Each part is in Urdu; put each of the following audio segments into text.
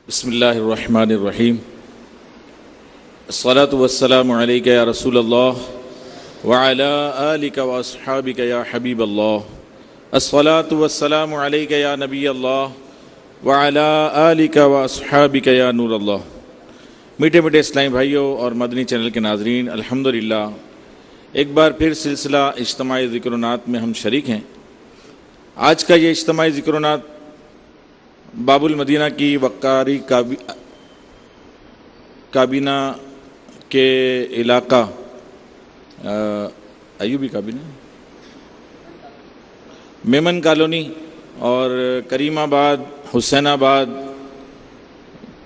بسم اللہ الرحمن الرحیم الصلاۃ والسلام علیک یا رسول اللہ وعلی آلک واصحابک یا حبیب اللہ الصلاۃ والسلام علیک یا نبی اللہ وعلی آلک واصحابک یا نور اللہ۔ میٹھے میٹھے اسلامی بھائیوں اور مدنی چینل کے ناظرین، الحمدللہ ایک بار پھر سلسلہ اجتماعی ذکر و نعت میں ہم شریک ہیں۔ آج کا یہ اجتماعی ذکر و نعت باب المدینہ کی وقاری کابینہ کے علاقہ ایوبی کابینہ میمن کالونی اور کریم آباد حسین آباد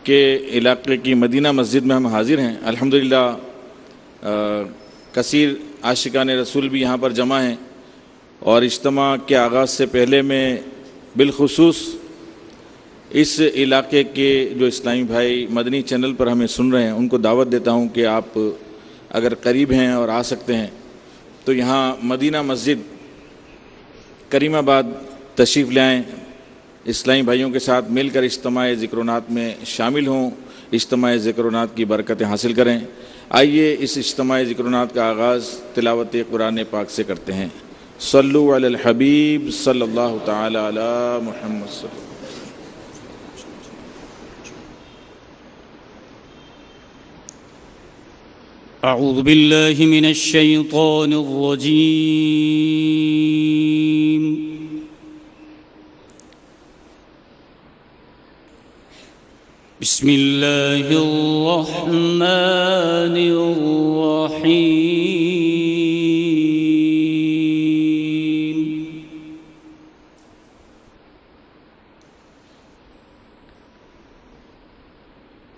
کے علاقے کی مدینہ مسجد میں ہم حاضر ہیں۔ الحمدللہ کثیر عاشقان رسول بھی یہاں پر جمع ہیں، اور اجتماع کے آغاز سے پہلے میں بالخصوص اس علاقے کے جو اسلامی بھائی مدنی چینل پر ہمیں سن رہے ہیں ان کو دعوت دیتا ہوں کہ آپ اگر قریب ہیں اور آ سکتے ہیں تو یہاں مدینہ مسجد کریم آباد تشریف لے آئیں، اسلامی بھائیوں کے ساتھ مل کر اجتماع ذکر و نعت میں شامل ہوں، اجتماع ذکر و نعت کی برکتیں حاصل کریں۔ آئیے اس اجتماع ذکر و نعت کا آغاز تلاوت قرآن پاک سے کرتے ہیں۔ صلو علی الحبیب صلی اللہ تعالی علی محمد صلی اللہ۔ اعوذ باللہ من الشیطان الرجیم، بسم اللہ الرحمن الرحیم۔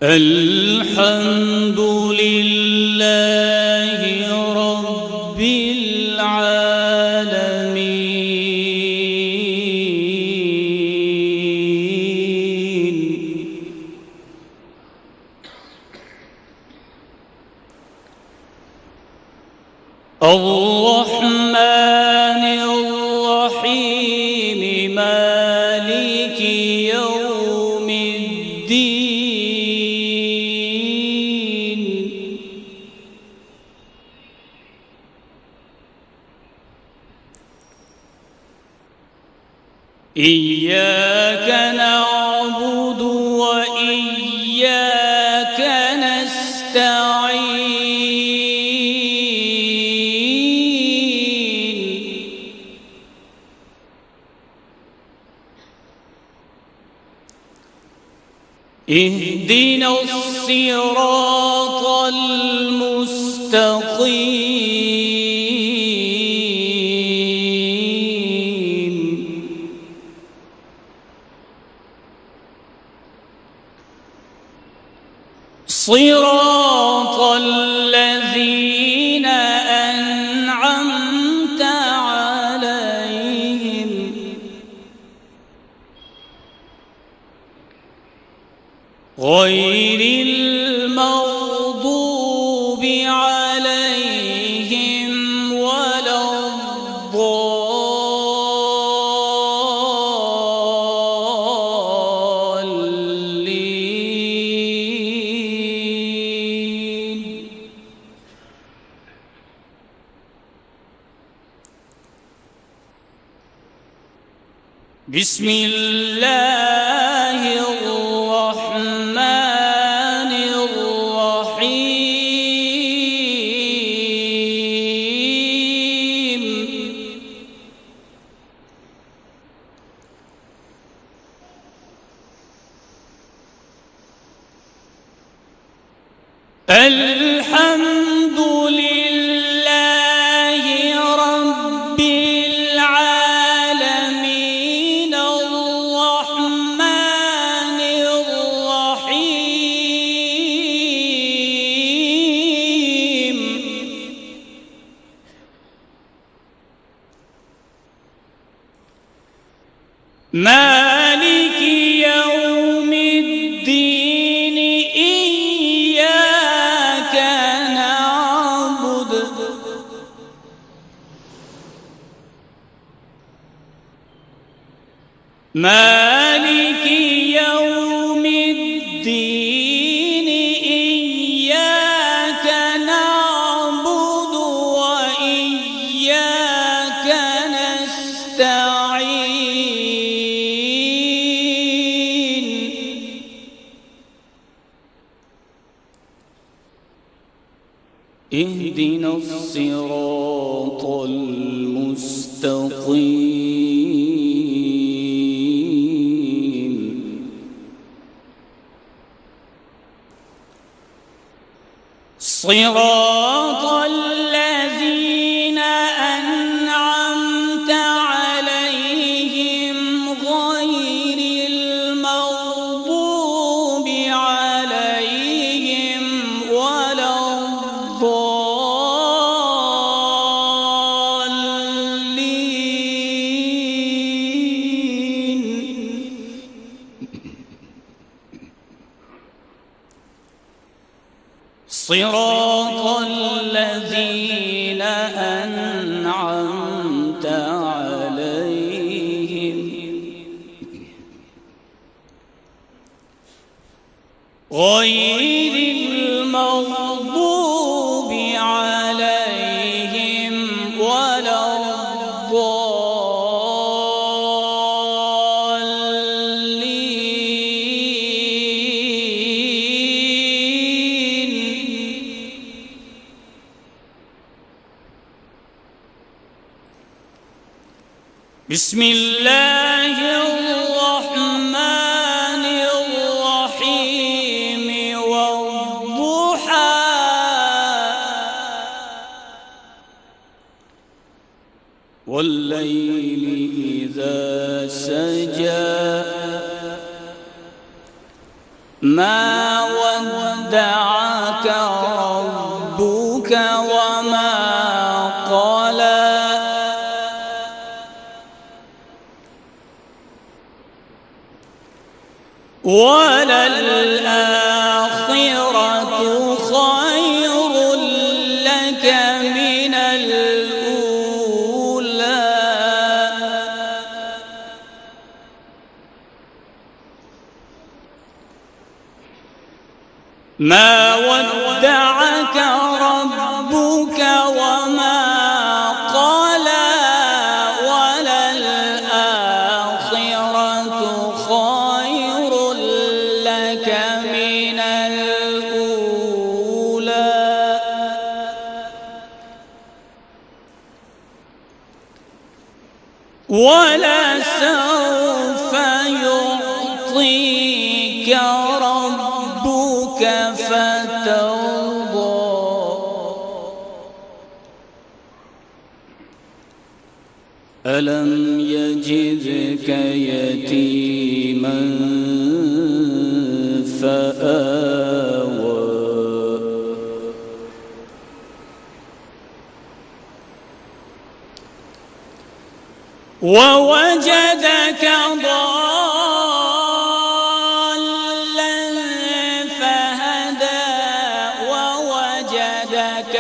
الحمد للہ رب العالمین، الرحمن الرحیم، مالک یوم الدین، إياك نعبد وإياك نستعين، اهدنا الصراط المستقيم، صراط الذين أنعمت عليهم غير المغضوب عليهم ولا الضالين۔ بسم اللہ الرحمن الرحیم، الحمد للہ رب العالمین، الرحمن الرحیم، مالک یوم الدین، إياك نعبد مالك يوم الدين اهدنا الصراط المستقيم صراط الذين أنعمت عليهم غير المغضوب عليهم ولا الضالين صراط الذين أنعمت عليهم غير المغضوب عليهم ولا الضالين بسم الله الرحمن الرحيم والضحى والليل إذا سجى ما ودعك ربك وما قلى وللآخرة خير لك من الأولى ما ودعك ربك وما قلى وللآخرة خير لك من الأولى ولسوف يعطيك ربك فترضى ألم يجدك يتيما فآوى ووجدك ضالا فهدى ووجدك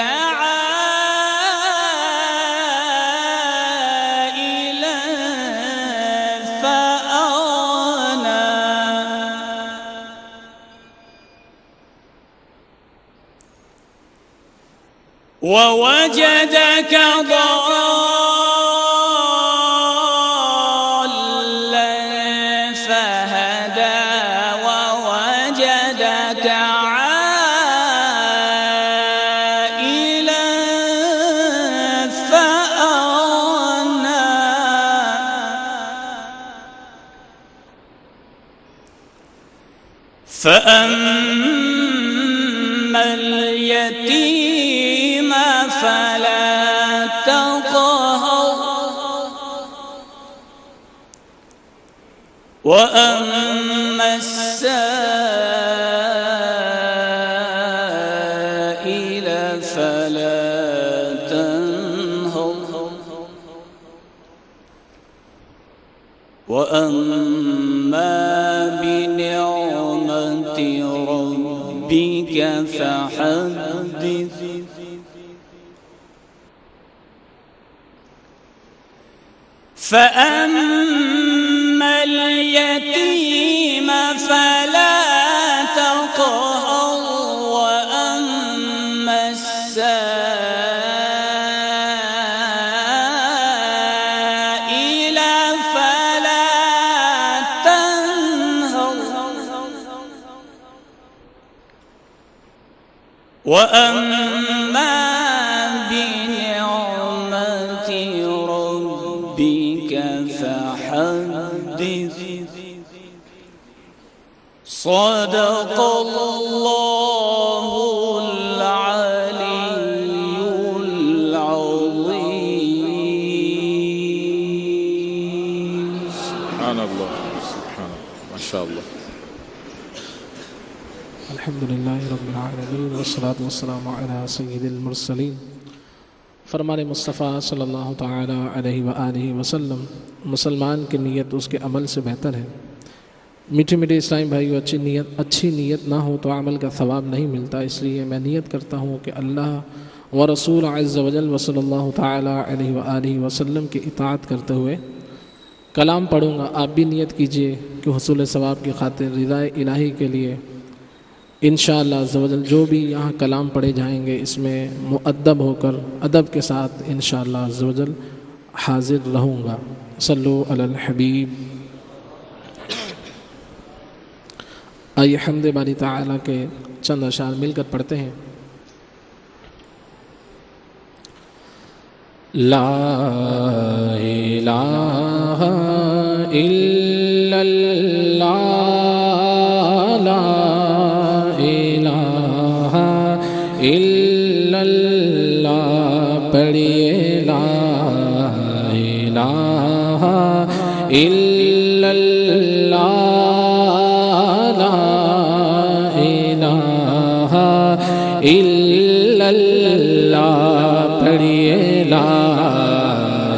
عائلا فأغنى ووجدك ضالا فهدى ووجدك عائلا فأغنى فأما اليتيم فلا تقهر وأما السائل فلا تنهر وأما بنعمة ربك فحدث فأما اليتيم فلا تقهر وأما السائل فلا تنهر وأما صدق الله العلي العظيم. سبحان اللہ، سبحان اللہ، ماشاء اللہ. الحمدللہ رب العالمین والصلاة والسلام علی سید المرسلین. فرمان مصطفیٰ صلی اللہ تعالی علیہ وآلہ وسلم، مسلمان کی نیت اس کے عمل سے بہتر ہے. میٹھے میٹھے اسلامی بھائیو، اچھی نیت نہ ہو تو عمل کا ثواب نہیں ملتا. اس لیے میں نیت کرتا ہوں کہ اللہ و رسول عز و جل صلی اللہ تعالی علیہ وآلہ وسلم کی اطاعت کرتے ہوئے کلام پڑھوں گا. آپ بھی نیت کیجئے کہ حصول ثواب کی خاطر رضا الہی کے لیے انشاءاللہ عز و جل جو بھی یہاں کلام پڑھے جائیں گے اس میں مؤدب ہو کر ادب کے ساتھ انشاءاللہ عز و جل حاضر رہوں گا. صلو علی الحبیب. آئیے حمد باری تعالیٰ کے چند اشعار مل کر پڑھتے ہیں. لا الہ الا اللہ، لا الہ الا اللہ، پڑھیے لا الہ الا اللہ، الا اللہ، پڑھیے لا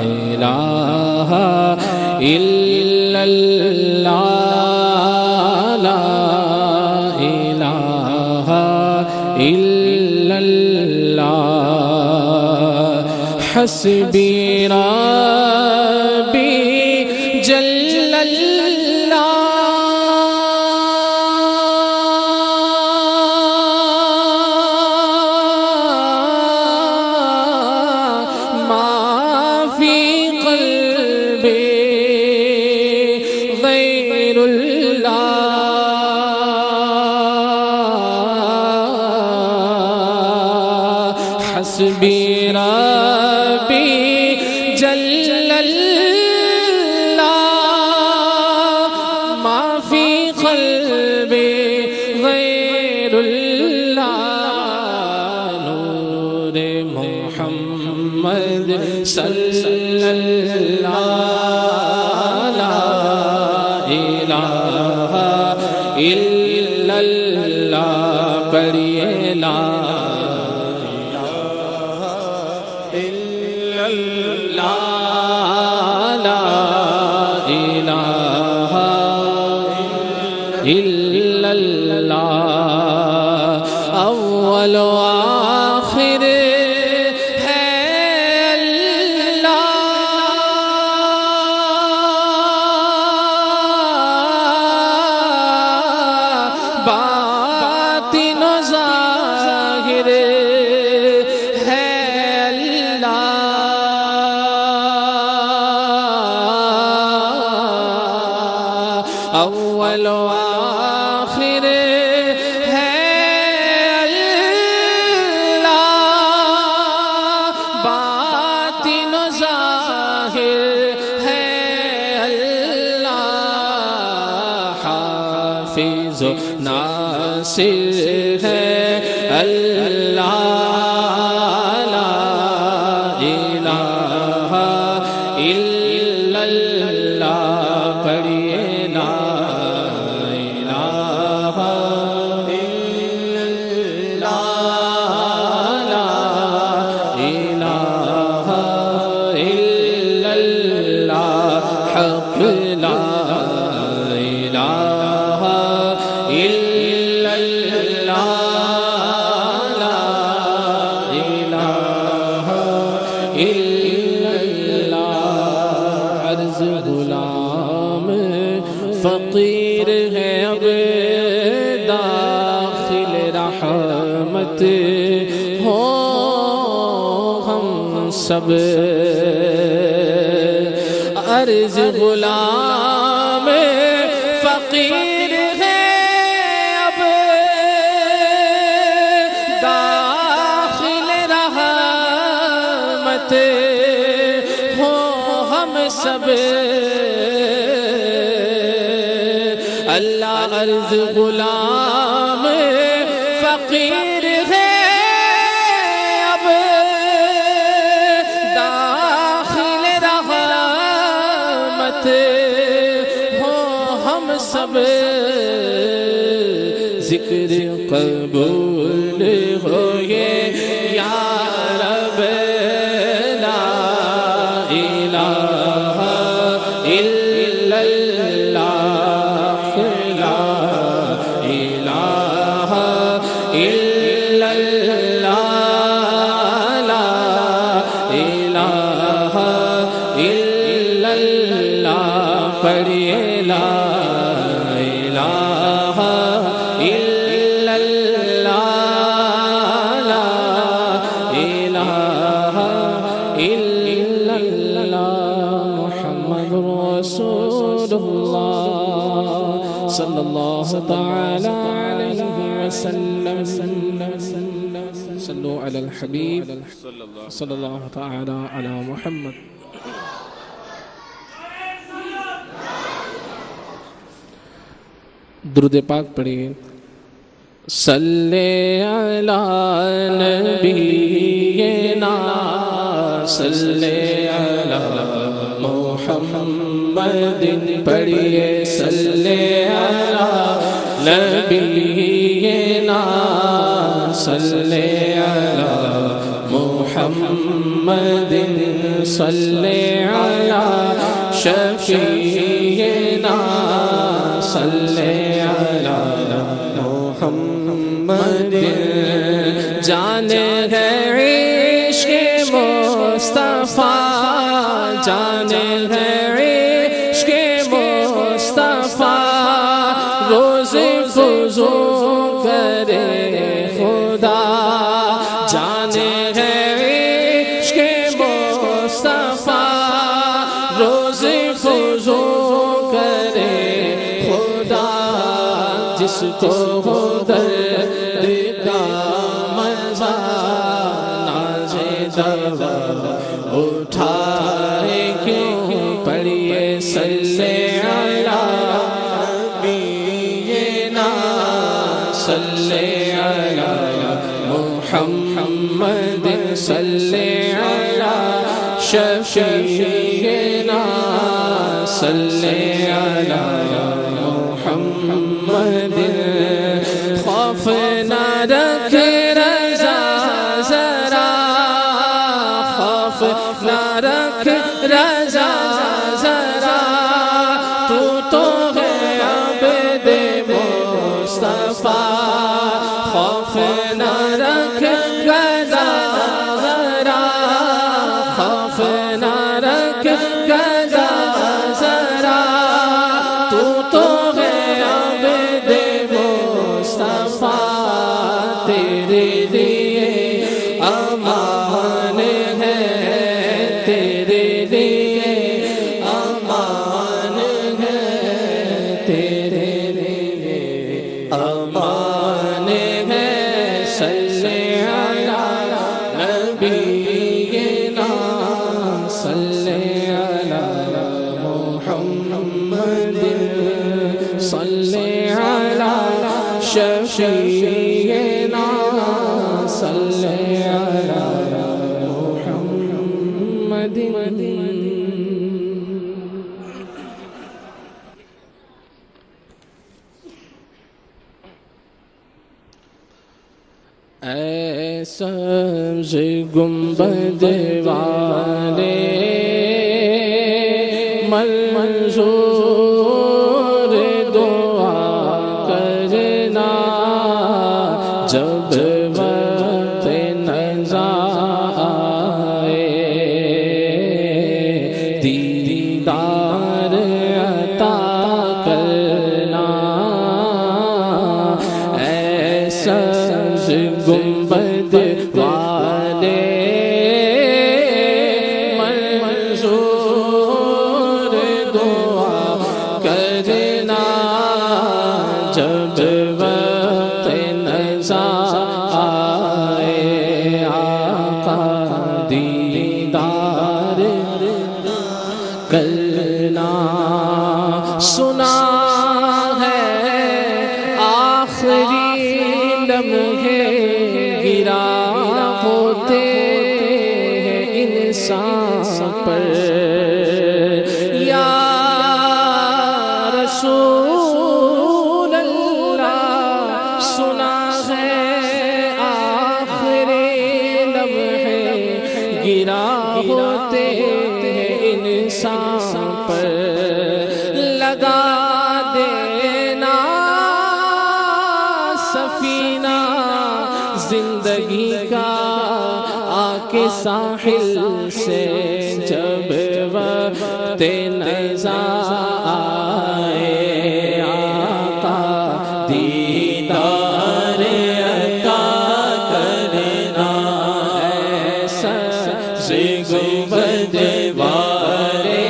الہ الا اللہ، لا الہ الا اللہ. حسبی ربی جل اللہ، حسبی ربی جل اللہ، ما فی قلبی غیر اللہ، نور محمد صلی اللہ، لا الہ الا اللہ، پڑھیے لا الا اللہ. اول و آخر ہے اللہ، باطن و ظاہر ہے اللہ، اول و آخر ہے اللہ، باطن و ظاہر ہے اللہ، حافظ و ناصر ہے اللہ، لا الہ الا اللہ، پڑھیے لا فقیر ہے اب داخل رحمت ہو ہم سب، عرض غلام فقیر ہے اب داخل رحمت ہو ہم سب، اللہ عرض غلام فقیر ہے اب داخل رحمت ہو ہم سب ذکر قبول ہو یہ یا رب لا الہ الا اللہ لا الہ الا اللہ لا الہ الا اللہ پڑھیے لا الہ الا اللہ لا الہ الا اللہ محمد رسول اللہ صلی اللہ تعالی علیہ وسلم صلو علی الحبیب صلی اللہ تعالی علی محمد درود پاک پڑھیے صلی علی نبینا صلی علی محمد پڑھیے صلی علی نبینا صلی علی محمد صلی علی شفیعنا صلی علی محمد جان ہے عشق مصطفیٰ جان ہے عشق مصطفیٰ روز فزوں کرے خدا جان ہے عشق مصطفیٰ روز فزوں کرے خدا جس کو ہو درد کا مزہ ناز دوا اٹھائے کیوں پڑھیے صلی علی نبینا صلی علی محمد صلی علی شفیعنا صلی علی محمد خوف نہ رکھ رضا ذرا خوف نہ رکھ رضا ذرا تو ہے عبد مصطفیٰ خوف نہ رکھ رضا ذرا خوف نہ رکھ رضا ذرا تو تیرے لیے امان ہے تیرے لیے امان ہے تیرے لیے امان ہے صلی علی نبینا صلی علی محمد صلی علی شفیعنا صلی علی محمد اے سبز گنبد والے منظور دعا کرنا جب وقت نزا آئے دیدار عطا کرنا اے سبز گنبد والے منظور دعا کرنا جب وقت نزا آئے آقا دیدار کرنا سنا ہے سفینہ زندگی کا آ کے ساحل سے جب وقت نزا آئے آقا دیدار عطا کرنا ایسا گنبد والے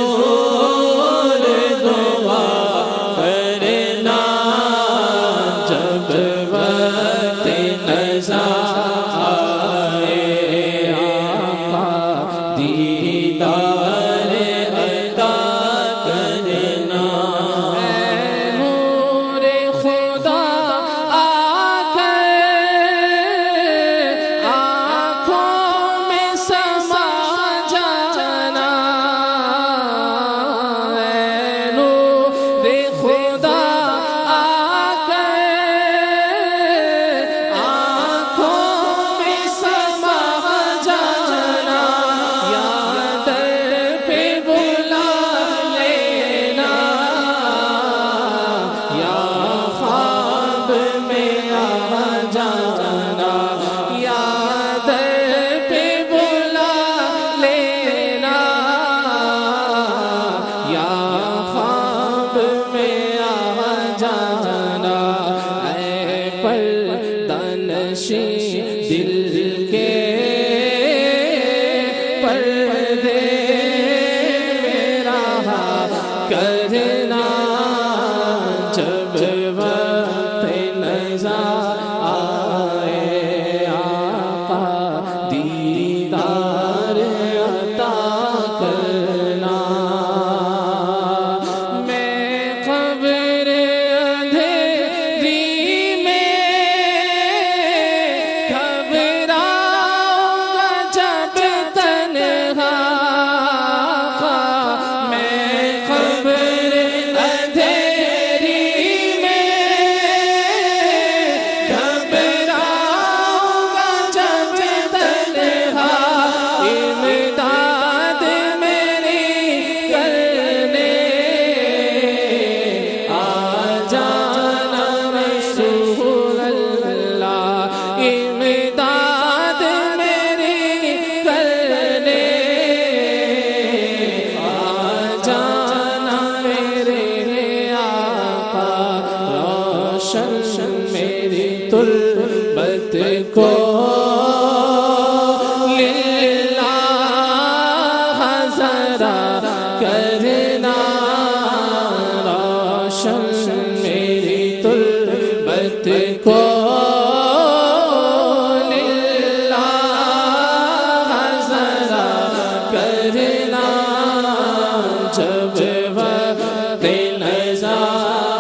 منظور دعا کرنا جب وقت نزا آئے آقا دیدار عطا کرنا اے نور خدا آ کر آنکھوں میں سما جانا اے نور خدا آ کر آنکھوں میں سما جانا یا در پہ بلا لینا یا خواب میں آ جانا یا در پہ بلا لینا یا خواب میں آ جانا اے پردہ نشین دل کے پردے میرا کرنا جب وقت نزا آئے آقا دیدار عطا کرنا میں قبر اندھیری میں گھبراؤں گا جب تنہا میں قبر اندھیری میں گھبراؤں گا جب تنہا امداد میری کرنے آ جانا رسول اللہ امداد میری کرنے آ جانا میرے آقا روشن میری تربت کو للہ ذرا کرنا روشن میری تربت کو للہ ذرا کرنا جب وقت نزا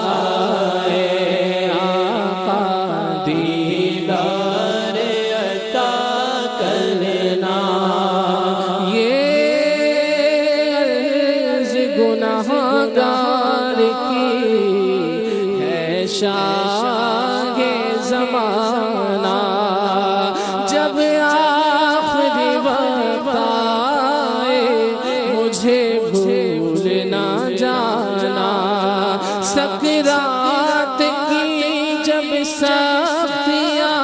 آئے آقا دیدار عطا کرنا یہ عرض گناہگار کی ہے شاہ زمانہ جب آخری وقت آئے مجھے بھول نہ جانا سکرات کی جب سختیاں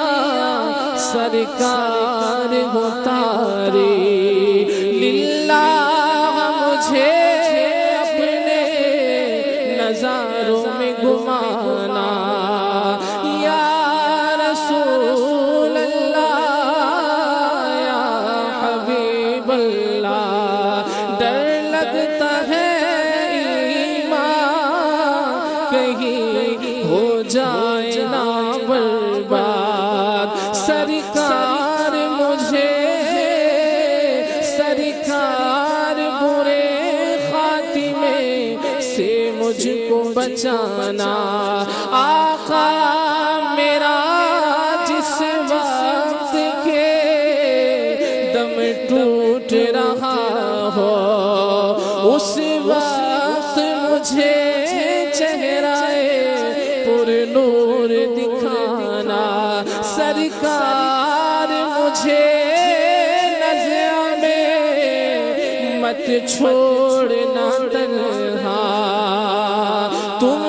سرکار اتاری للہ مجھے اپنے نظاروں میں گمانا یا رسول اللہ یا حبیب اللہ ڈر لگتا ہے ایمان کہیں ہو جائے نا برباد سرکار مجھے سرکار برے خاتمے سے مجھ کو بچانا آقا میرا جس وقت کے دم ٹوٹ رہا ہو اس وقت مجھے چہرہ پر نور دکھانا سرکار مجھے نظر میں مت چھوڑنا تنہا تم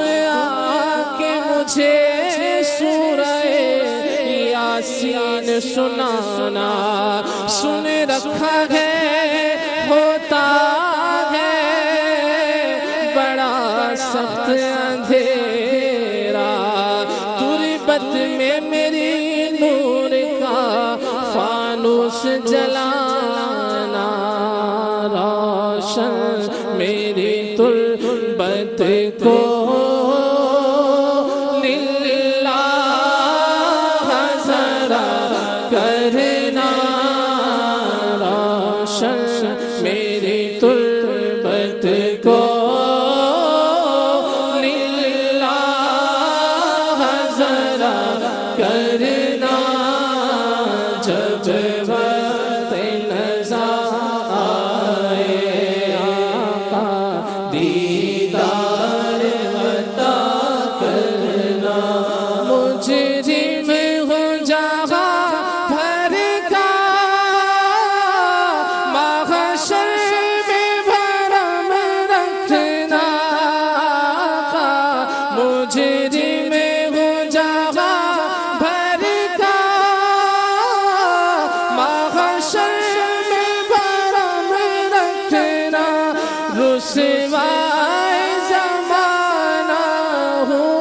سنانا سن رکھا ہے ہوتا ہے بڑا سخت اندھیرا تربت میں میری نور کا فانوس جلانا روشن میری تربت کو للہ ذرا کرنا روشن میری تربت کو للہ ذرا کرنا جب وقت نظر آئے آقا دیدار عطا کرنا مجرم ہوں جہاں بھر کا محشر میں بھرم رکھنا آقا مجرم ہوں جہاں بھر کا محشر میں بھرم رکھنا رسوائے زمانہ ہوں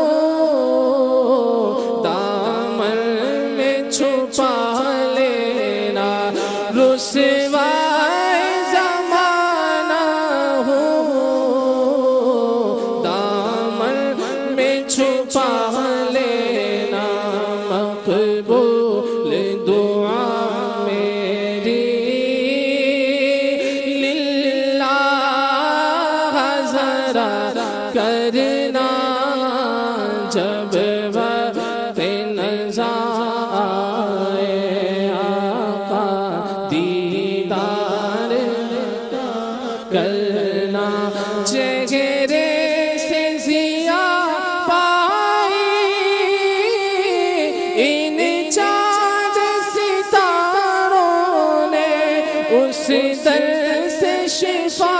دامن میں چھپا لینا رسوائے زمانہ ہوں دامن میں چھپا لینا مقبول دعا میری للہ ذرا کرنا جب وقت نظر آئے آقا دیدار کرنا چہرے سے ضیاء پائی ان چاند ستاروں نے اس در سے شفا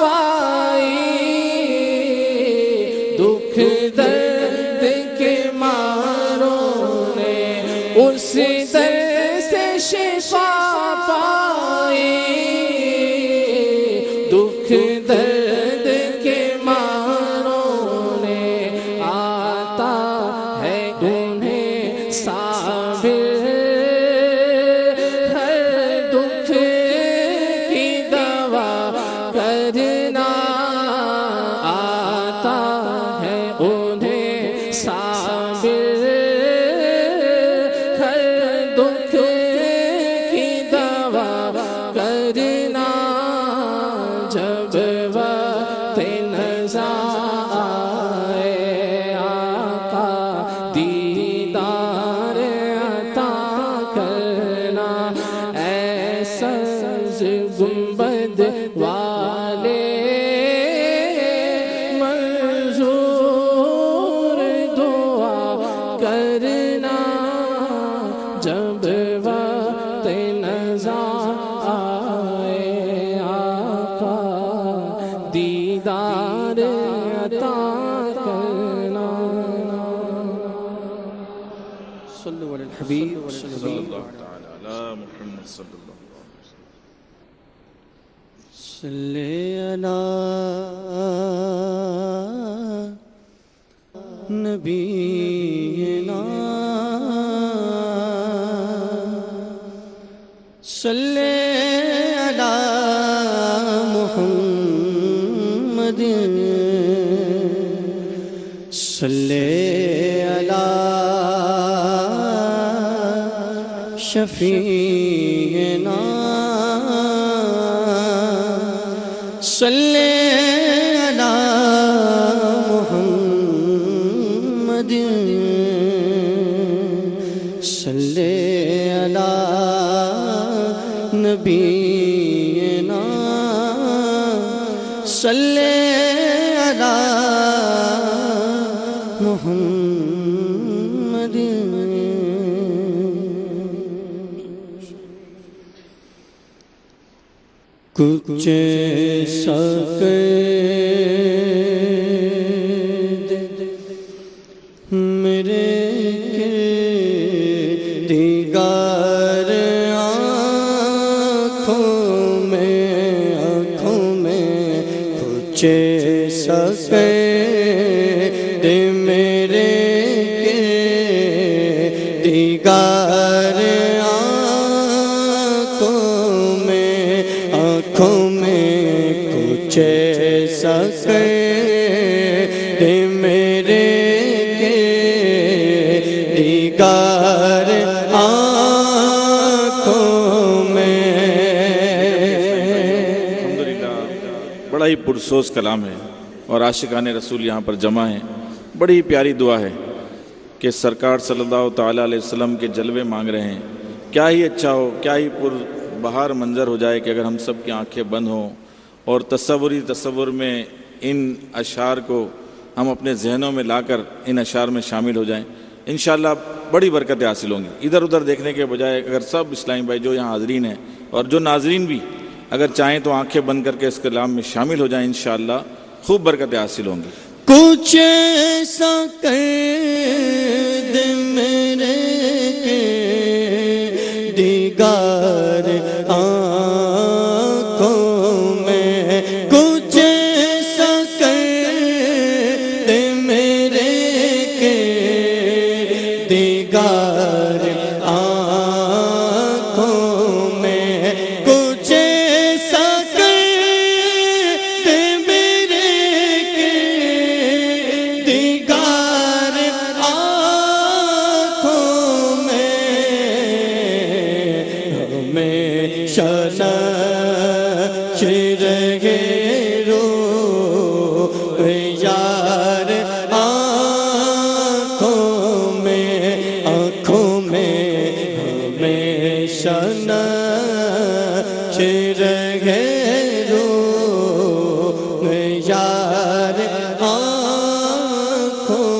پائی دکھ درد کے ماروں نے اس در سے شفا پائی دکھ درد کے ماروں نے آتا ہے انہیں صابر ہر دکھ کی دوا کرنا آتا ہے انہیں صابر ہر دکھ کی دوا کرنا جب وقت نظر آئے آقا دیدار عطا کرنا ایسا گنبد والے منظور دعا کرنا جب وقت نظر آئے آقا دیدار عطا کرنا صلو علی الحبیب صلی اللہ تعالی علی محمد صلی اللہ علیہ وسلم صلی علی نبینا صلی علی محمد صلی علی شفیعنا صلی علی محمد صلی علی نبینا صلی علی محمد کچھ سقید میرے کردگار سکے میرے کے دیگر آنکھوں میں کچھ ایسا کر میرے کے دیگر آنکھوں میں۔ الحمدللہ بڑا ہی پرسوز کلام ہے اور عاشقان رسول یہاں پر جمع ہیں۔ بڑی ہی پیاری دعا ہے کہ سرکار صلی اللہ تعالیٰ علیہ وسلم کے جلوے مانگ رہے ہیں۔ کیا ہی اچھا ہو، کیا ہی پر بہار منظر ہو جائے کہ اگر ہم سب کی آنکھیں بند ہوں اور تصور میں ان اشعار کو ہم اپنے ذہنوں میں لا کر ان اشعار میں شامل ہو جائیں، انشاءاللہ بڑی برکتیں حاصل ہوں گی۔ ادھر ادھر دیکھنے کے بجائے اگر سب اسلامی بھائی جو یہاں حاضرین ہیں اور جو ناظرین بھی اگر چاہیں تو آنکھیں بند کر کے اس کلام میں شامل ہو جائیں، انشاءاللہ خوب برکتیں حاصل ہوں گی۔ کچھ ایسا کر دے میرے کے دیگر آنکھوں میں، کچھ ایسا کر دے میرے کے دیگر آنکھوں میں، کچھ ایسا کر دے میرے کے دیگر آنکھوں میں، ہمیشہ نقش رہے روح یار آنکھوں میں ہمیشہ نقش رہے روح یار آنکھوں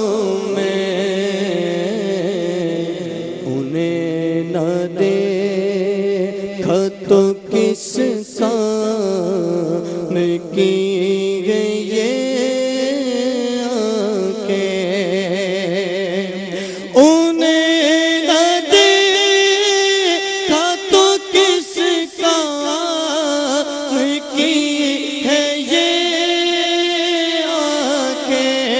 میں، انہیں نہ دیکھا تو کس کام کی گئی یہ آنکھیں، انہیں نہ دیکھا تو کس کام کی ہے یہ آنکھیں،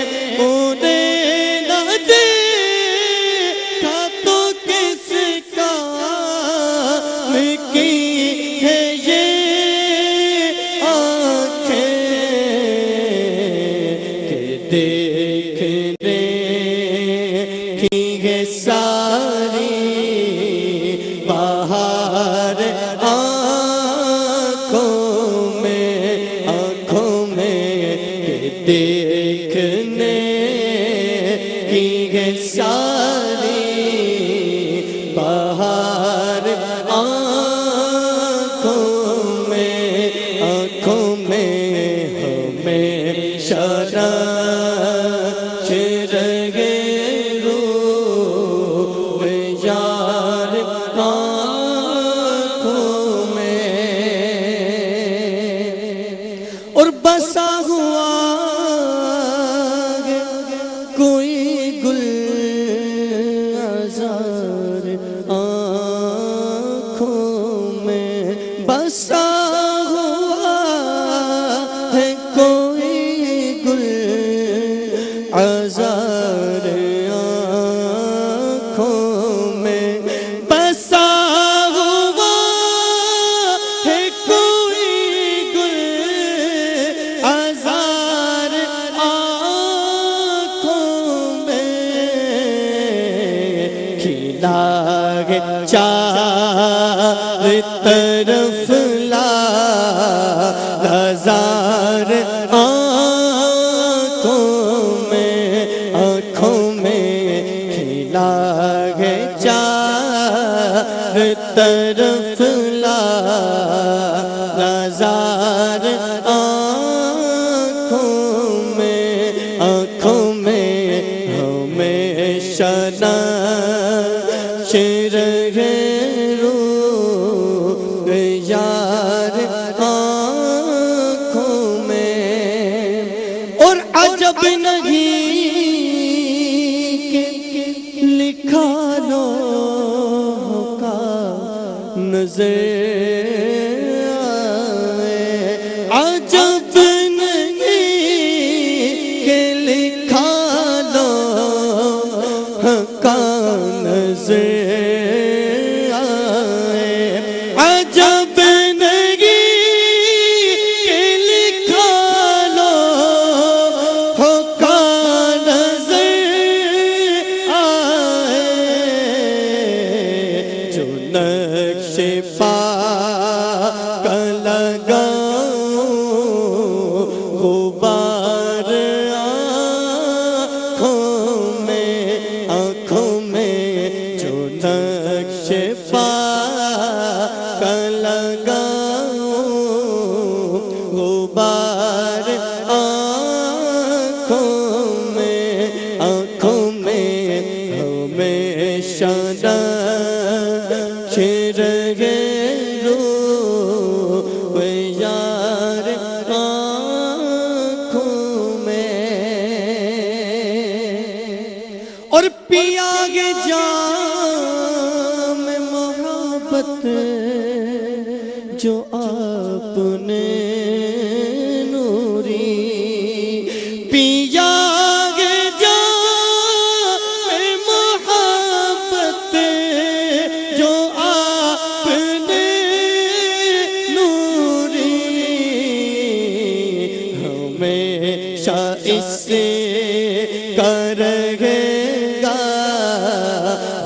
انہیں نہ دیکھا تو کس کام کی ہے یہ آنکھیں، کہ دیکھنے کی ہے ساری بہار آنکھوں میں، کہ دیکھنے کی ہے ساری بہار آنکھوں میں، ہمیشہ نقش رہے روح یار آنکھوں میں، اور بسا ہوا ہے کوئی گل آزار آنکھوں میں، بسا ہوا ہے کوئی گل آزار آنکھوں میں، بسا ہوا ہے کوئی گل آزار آنکھوں میں، کھلا ہے چار طرف لازار آنکھوں میں، کھلا ہے چار طرف لازار آنکھوں میں، ہمیشہ نقش رہے روح یار آنکھوں میں، اور عجب نہیں کہ لکھا لو کا نظر آئے، عجب نہیں کے لکھا لو کا نظر آئے عجب نہیں کہ لکھا لو کا نظر آئے جو نقش پا کا لگاؤں غبار آنکھوں میں جو نقش پا کا لگاؤں غبار آنکھوں میں ہمیشہ نقش رہے روح یار آنکھوں میں اور پیا گے جام محبت جو آپ نے نوری پیا گے جام محبت جو آپ نے نوری ہمیشہ اس سے کر گے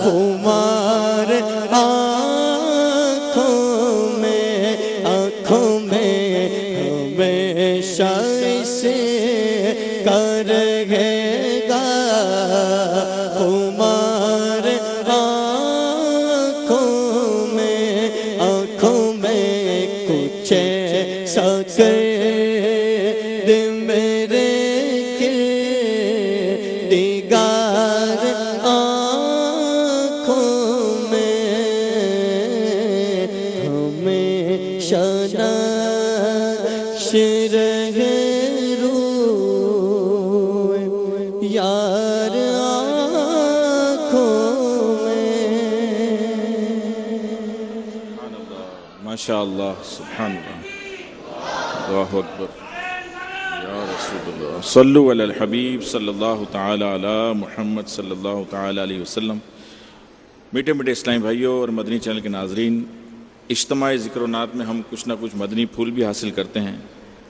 خمار آنکھوں میں ہمیشہ اسے کر گے گا خمار آنکھوں میں کچھ ایسا کر دے میرے کردگار ہمیشہ نقش رہے روح یار آنکھوں میں ماشاء اللہ سبحان اللہ اللہ اکبر یا رسول اللہ صلو علی الحبیب صلی اللہ تعالی علی محمد صلی اللہ تعالی علیہ وسلم۔ میٹھے میٹھے اسلامی بھائیوں اور مدنی چینل کے ناظرین، اجتماعی ذکر و نعت میں ہم کچھ نہ کچھ مدنی پھول بھی حاصل کرتے ہیں۔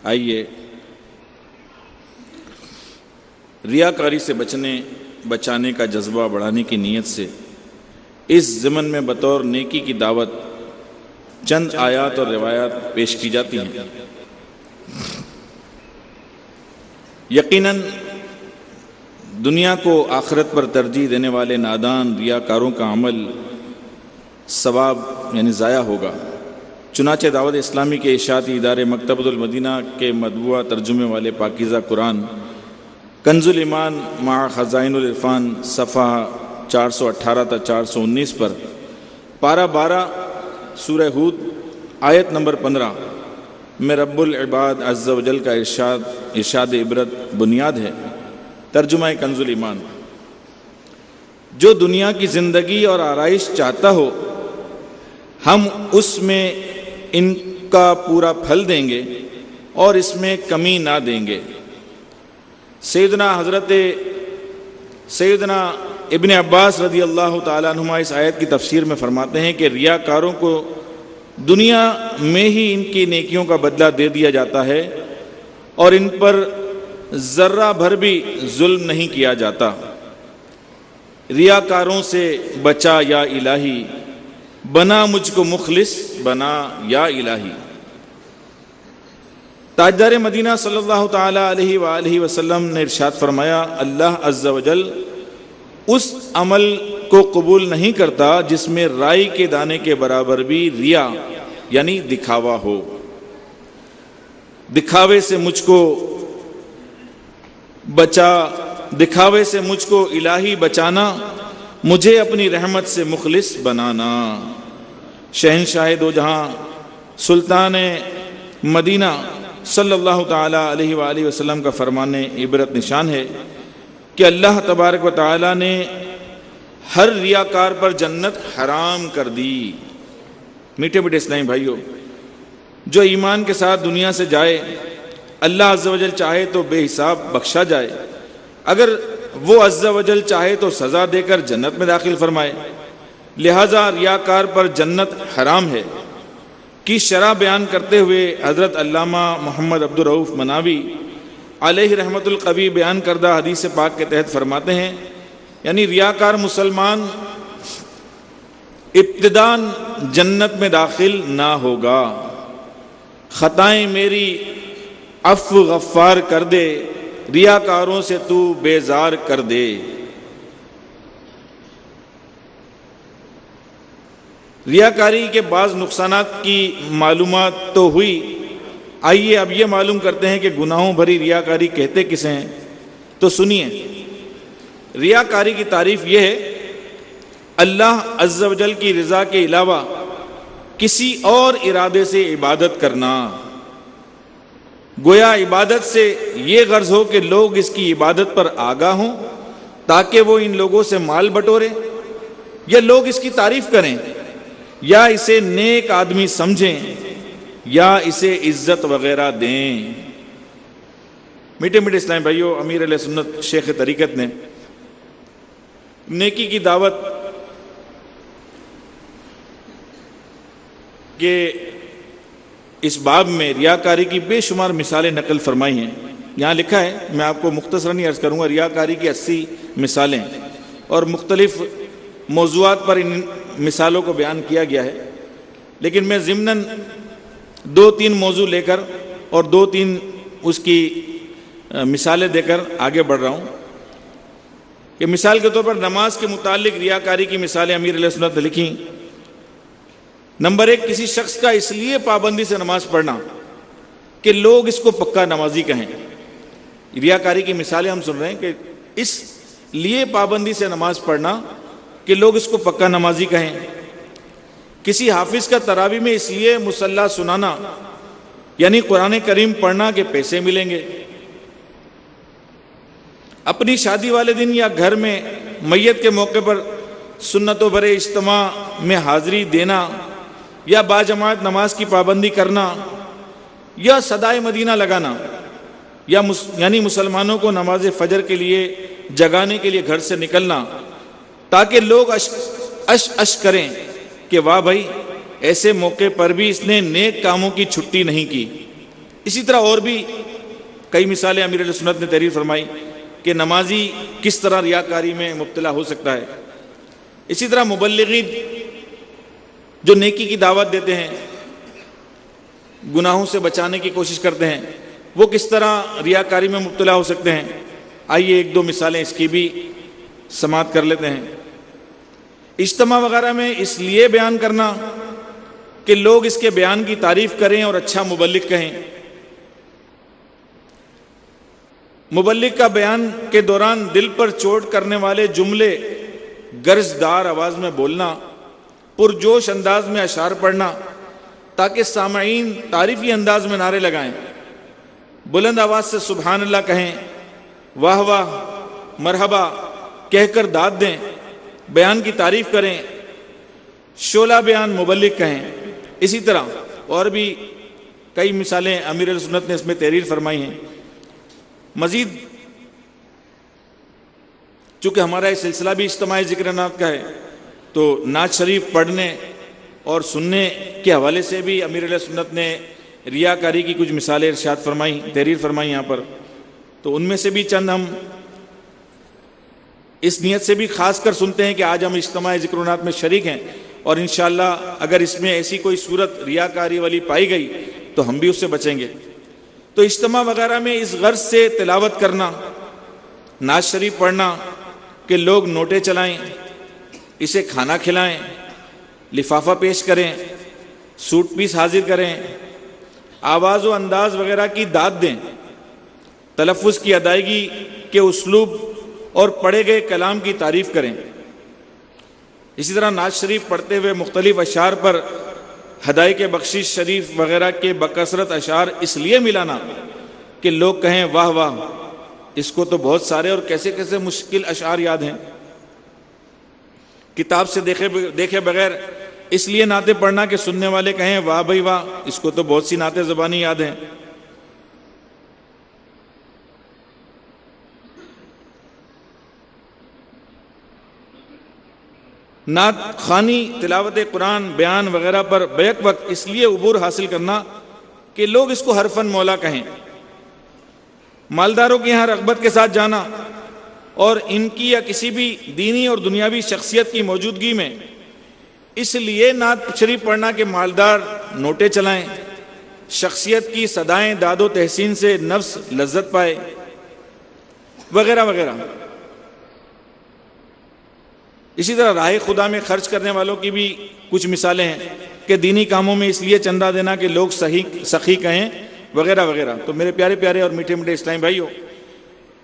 آئیے ریاکاری سے بچانے کا جذبہ بڑھانے کی نیت سے اس ضمن میں بطور نیکی کی دعوت چند آیات اور روایات پیش کی جاتی ہیں۔ یقیناً دنیا کو آخرت پر ترجیح دینے والے نادان ریاکاروں کا عمل ثواب یعنی ضائع ہوگا۔ چنانچہ دعوت اسلامی کے اشاعتی ادارے مکتبۃ المدینہ کے مطبوعہ ترجمے والے پاکیزہ قرآن کنز الایمان مع خزائن العرفان صفحہ 418 تا 419 پر پارہ 12 سورہ ہود آیت نمبر 15 میں رب العباد عز و جل کا ارشاد عبرت بنیاد ہے۔ ترجمہ کنز الایمان: جو دنیا کی زندگی اور آرائش چاہتا ہو ہم اس میں ان کا پورا پھل دیں گے اور اس میں کمی نہ دیں گے۔ سیدنا ابن عباس رضی اللہ تعالیٰ عنہما اس آیت کی تفسیر میں فرماتے ہیں کہ ریاکاروں کو دنیا میں ہی ان کی نیکیوں کا بدلہ دے دیا جاتا ہے اور ان پر ذرہ بھر بھی ظلم نہیں کیا جاتا۔ ریاکاروں سے بچا یا الہی، بنا مجھ کو مخلص بنا یا الہی۔ تاجدار مدینہ صلی اللہ تعالی علیہ وآلہ وسلم نے ارشاد فرمایا، اللہ عز و جل اس عمل کو قبول نہیں کرتا جس میں رائی کے دانے کے برابر بھی ریا یعنی دکھاوا ہو۔ دکھاوے سے مجھ کو بچا، دکھاوے سے مجھ کو الہی بچانا، مجھے اپنی رحمت سے مخلص بنانا۔ شہنشاہ دو جہاں سلطان مدینہ صلی اللہ تعالی علیہ وآلہ وسلم کا فرمان عبرت نشان ہے کہ اللہ تبارک و تعالی نے ہر ریاکار پر جنت حرام کر دی۔ میٹھے میٹھے اسلامی بھائیوں، جو ایمان کے ساتھ دنیا سے جائے اللہ عز و جل چاہے تو بے حساب بخشا جائے، اگر وہ عز و جل چاہے تو سزا دے کر جنت میں داخل فرمائے، لہذا ریاکار پر جنت حرام ہے کی شرح بیان کرتے ہوئے حضرت علامہ محمد عبد الرؤف مناوی علیہ رحمت القوی بیان کردہ حدیث پاک کے تحت فرماتے ہیں، یعنی ریاکار مسلمان ابتداً جنت میں داخل نہ ہوگا، خطائیں میری عفو غفار کر دے، ریاکاروں سے تو بیزار کر دے۔ ریاکاری کے بعض نقصانات کی معلومات تو ہوئی، آئیے اب یہ معلوم کرتے ہیں کہ گناہوں بھری ریاکاری کہتے کسے ہیں۔ تو سنیے، ریاکاری کی تعریف یہ ہے اللہ عز و جل کی رضا کے علاوہ کسی اور ارادے سے عبادت کرنا، گویا عبادت سے یہ غرض ہو کہ لوگ اس کی عبادت پر آگاہ ہوں تاکہ وہ ان لوگوں سے مال بٹورے، یا لوگ اس کی تعریف کریں، یا اسے نیک آدمی سمجھیں، یا اسے عزت وغیرہ دیں۔ میٹھے میٹھے اسلام بھائیو، امیر علیہ سنت شیخ طریقت نے نیکی کی دعوت کہ اس باب میں ریاکاری کی بے شمار مثالیں نقل فرمائی ہیں۔ یہاں لکھا ہے، میں آپ کو مختصراً عرض کروں گا، ریاکاری کی 80 مثالیں اور مختلف موضوعات پر ان مثالوں کو بیان کیا گیا ہے، لیکن میں ضمناً 2-3 موضوع لے کر اور 2-3 اس کی مثالیں دے کر آگے بڑھ رہا ہوں کہ مثال کے طور پر نماز کے متعلق ریاکاری کی مثالیں امیر علیہ سنت نے لکھیں۔ نمبر 1، کسی شخص کا اس لیے پابندی سے نماز پڑھنا کہ لوگ اس کو پکا نمازی کہیں۔ ریاکاری کی مثالیں ہم سن رہے ہیں کہ اس لیے پابندی سے نماز پڑھنا کہ لوگ اس کو پکا نمازی کہیں۔ کسی حافظ کا تراویح میں اس لیے مصلی سنانا، یعنی قرآن کریم پڑھنا کہ پیسے ملیں گے۔ اپنی شادی والے دن یا گھر میں میت کے موقع پر سنتوں بھرے اجتماع میں حاضری دینا، یا باجماعت نماز کی پابندی کرنا، یا صدائے مدینہ لگانا، یعنی مسلمانوں کو نماز فجر کے لیے جگانے کے لیے گھر سے نکلنا تاکہ لوگ اش کریں کہ واہ بھائی، ایسے موقع پر بھی اس نے نیک کاموں کی چھٹی نہیں کی۔ اسی طرح اور بھی کئی مثالیں امیر علیہ سنت نے تحریر فرمائی کہ نمازی کس طرح ریاکاری میں مبتلا ہو سکتا ہے۔ اسی طرح مبلغین جو نیکی کی دعوت دیتے ہیں، گناہوں سے بچانے کی کوشش کرتے ہیں، وہ کس طرح ریاکاری میں مبتلا ہو سکتے ہیں۔ آئیے 1-2 مثالیں اس کی بھی سماعت کر لیتے ہیں۔ اجتماع وغیرہ میں اس لیے بیان کرنا کہ لوگ اس کے بیان کی تعریف کریں اور اچھا مبلغ کہیں۔ مبلغ کا بیان کے دوران دل پر چوٹ کرنے والے جملے گرجدار آواز میں بولنا، پرجوش انداز میں اشعار پڑھنا تاکہ سامعین تعریفی انداز میں نعرے لگائیں، بلند آواز سے سبحان اللہ کہیں، واہ واہ مرحبا کہہ کر داد دیں، بیان کی تعریف کریں، شعلہ بیان مبلغ کہیں۔ اسی طرح اور بھی کئی مثالیں امیر علیہ سنت نے اس میں تحریر فرمائی ہیں۔ مزید چونکہ ہمارا یہ سلسلہ بھی اجتماعی ذکر نعت کا ہے، تو نعت شریف پڑھنے اور سننے کے حوالے سے بھی امیر علیہ سنت نے ریاکاری کی کچھ مثالیں ارشاد فرمائی، تحریر فرمائی یہاں پر۔ تو ان میں سے بھی چند ہم اس نیت سے بھی خاص کر سنتے ہیں کہ آج ہم اجتماعی ذکر و نعت میں شریک ہیں، اور انشاءاللہ اگر اس میں ایسی کوئی صورت ریاکاری والی پائی گئی تو ہم بھی اس سے بچیں گے۔ تو اجتماع وغیرہ میں اس غرض سے تلاوت کرنا، نعت شریف پڑھنا کہ لوگ نوٹے چلائیں، اسے کھانا کھلائیں، لفافہ پیش کریں، سوٹ پیس حاضر کریں، آواز و انداز وغیرہ کی داد دیں، تلفظ کی ادائیگی کے اسلوب اور پڑھے گئے کلام کی تعریف کریں۔ اسی طرح نعت شریف پڑھتے ہوئے مختلف اشعار پر ہدایت کے بخشش شریف وغیرہ کے بکثرت اشعار اس لیے ملانا کہ لوگ کہیں واہ واہ، اس کو تو بہت سارے اور کیسے کیسے مشکل اشعار یاد ہیں۔ کتاب سے دیکھے بغیر اس لیے نعتیں پڑھنا کہ سننے والے کہیں واہ بھائی واہ، اس کو تو بہت سی نعتیں زبانی یاد ہیں۔ نعت خوانی، تلاوت قرآن، بیان وغیرہ پر بیک وقت اس لیے عبور حاصل کرنا کہ لوگ اس کو حرفاً مولا کہیں، مالداروں کے یہاں رغبت کے ساتھ جانا اور ان کی یا کسی بھی دینی اور دنیاوی شخصیت کی موجودگی میں اس لیے نعت شریف پڑھنا کہ مالدار نوٹے چلائیں، شخصیت کی صدائیں داد و تحسین سے نفس لذت پائے وغیرہ وغیرہ۔ اسی طرح راہ خدا میں خرچ کرنے والوں کی بھی کچھ مثالیں ہیں کہ دینی کاموں میں اس لیے چندہ دینا کہ لوگ سخی کہیں وغیرہ وغیرہ۔ تو میرے پیارے پیارے اور میٹھے میٹھے اسلامی بھائیوں،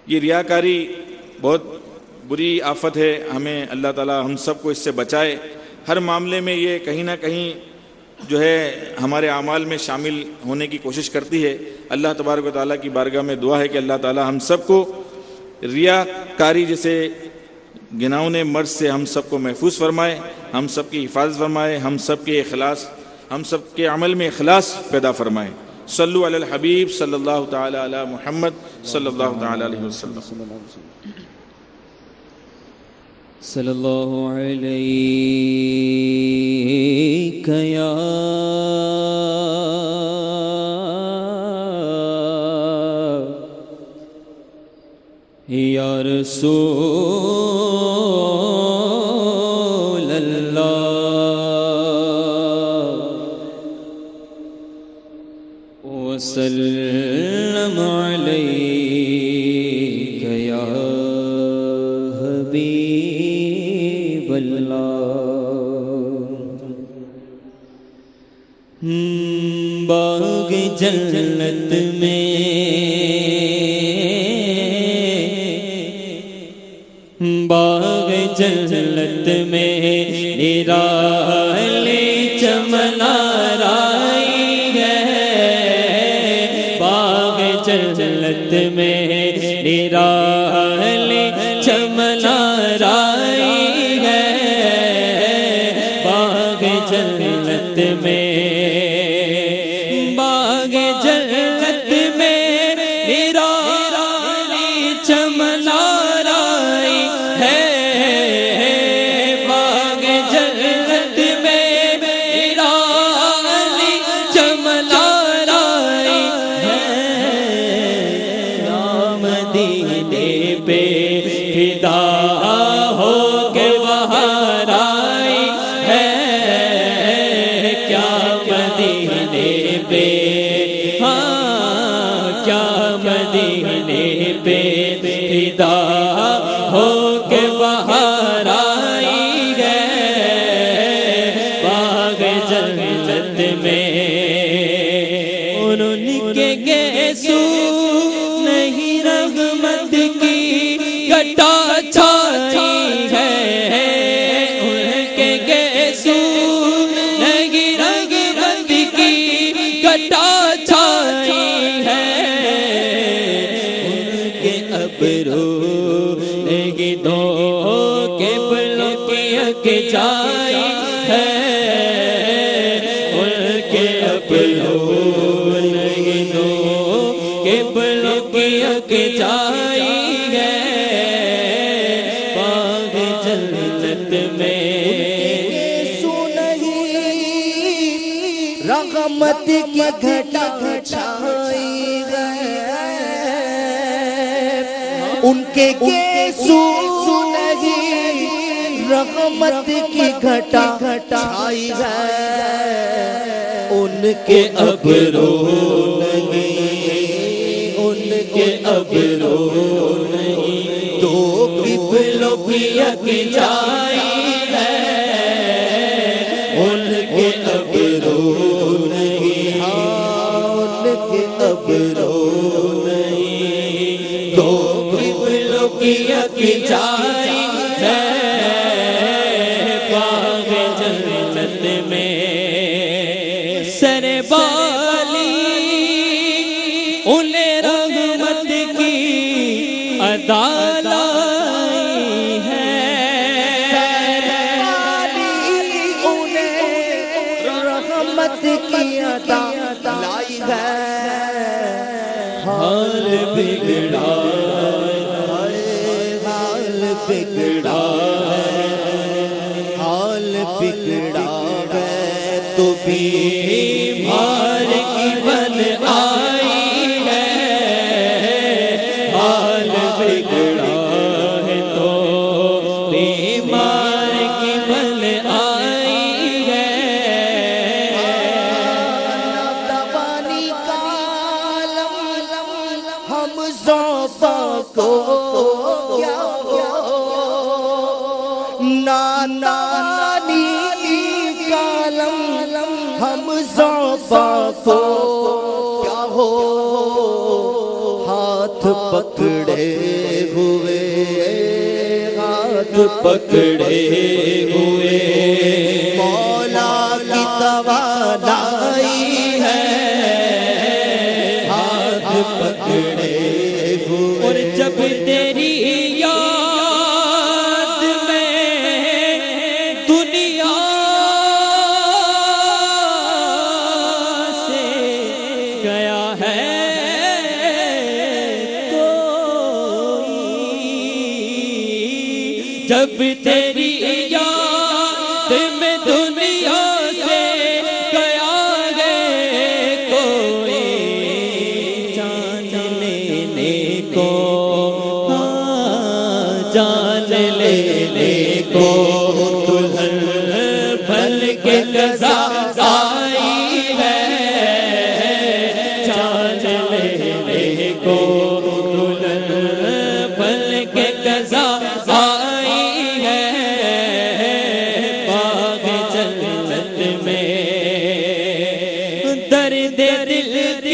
یہ ریاکاری بہت بری آفت ہے، ہمیں اللہ تعالی ہم سب کو اس سے بچائے۔ ہر معاملے میں یہ کہیں نہ کہیں جو ہے ہمارے اعمال میں شامل ہونے کی کوشش کرتی ہے۔ اللہ تبارک و تعالیٰ کی بارگاہ میں دعا ہے کہ اللہ تعالی ہم سب کو ریاکاری جیسے گناہوں مرض سے ہم سب کو محفوظ فرمائے، ہم سب کی حفاظت فرمائے، ہم سب کے عمل میں اخلاص پیدا فرمائے۔ صلو علی الحبیب صلی اللہ تعالی علی محمد صلی اللہ تعالی علیہ وسلم۔ صلی اللہ علیہ یا رسول اللہ وسلم علیک یا حبیب اللہ۔ باغ جنت میں باغ جنت میں نرالی چمنارائی ہے، باغ جنت میں نرالی چمنارائی ہے، باغ جنت میں باغ جنت میں نرالی چمنارائی ہے، باغ جنت میں نرالی چمنارائی ہے، یا مدینے پہ فدا ہو کے بہار آئی ہے، کیا مدینے پہ کیا مدینے پہ فدا ہو کے بہار آئی ہے، باغ جنت میں ان کے گیسو نہیں رحمت کی گٹا چھائی ہے، ان کے گیسو نہیں رحمت کی گٹا چھائی ہے، ان کے ابرو نہیں دو کے بلوں کی اک جائی ہے، ان کے ابرو نہیں دو کے بلوں کی اک جائی ہے، باغ جنت میں رحمت کی گھٹا چھائی ہے، ان کے گیسو نہیں رحمت کی گھٹا چھائی ہے، ان کے ابرو نہیں ان کے ابرو نہیں دو قبلوں کی اک جائی ہے، ان کے ابرو نہیں ان کے ابرو نہیں دو قبلوں کی اک جائی ہے، باغ جنت میں سر بالی انہیں رحمت کی ادا لائی ہے، سر بالی انہیں رحمت کی ادا لائی ہے، حال بگڑا حال بگڑا نانی کالم ہم زوبا کو کیا ہو ہاتھ پکڑے ہوئے ہاتھ پکڑے ہوئے مولا کی توانائی ہے ہاتھ پکڑے ہوئے اور جب تیری یاد میں دنیا سے گیا ہے جب تیری یاد میں دنیا سے گیا ہے کوئی جان لینے کو جان لینے کو دلہن بن کے قضا آئی ہے جان لینے کو دلہن بن کے قضا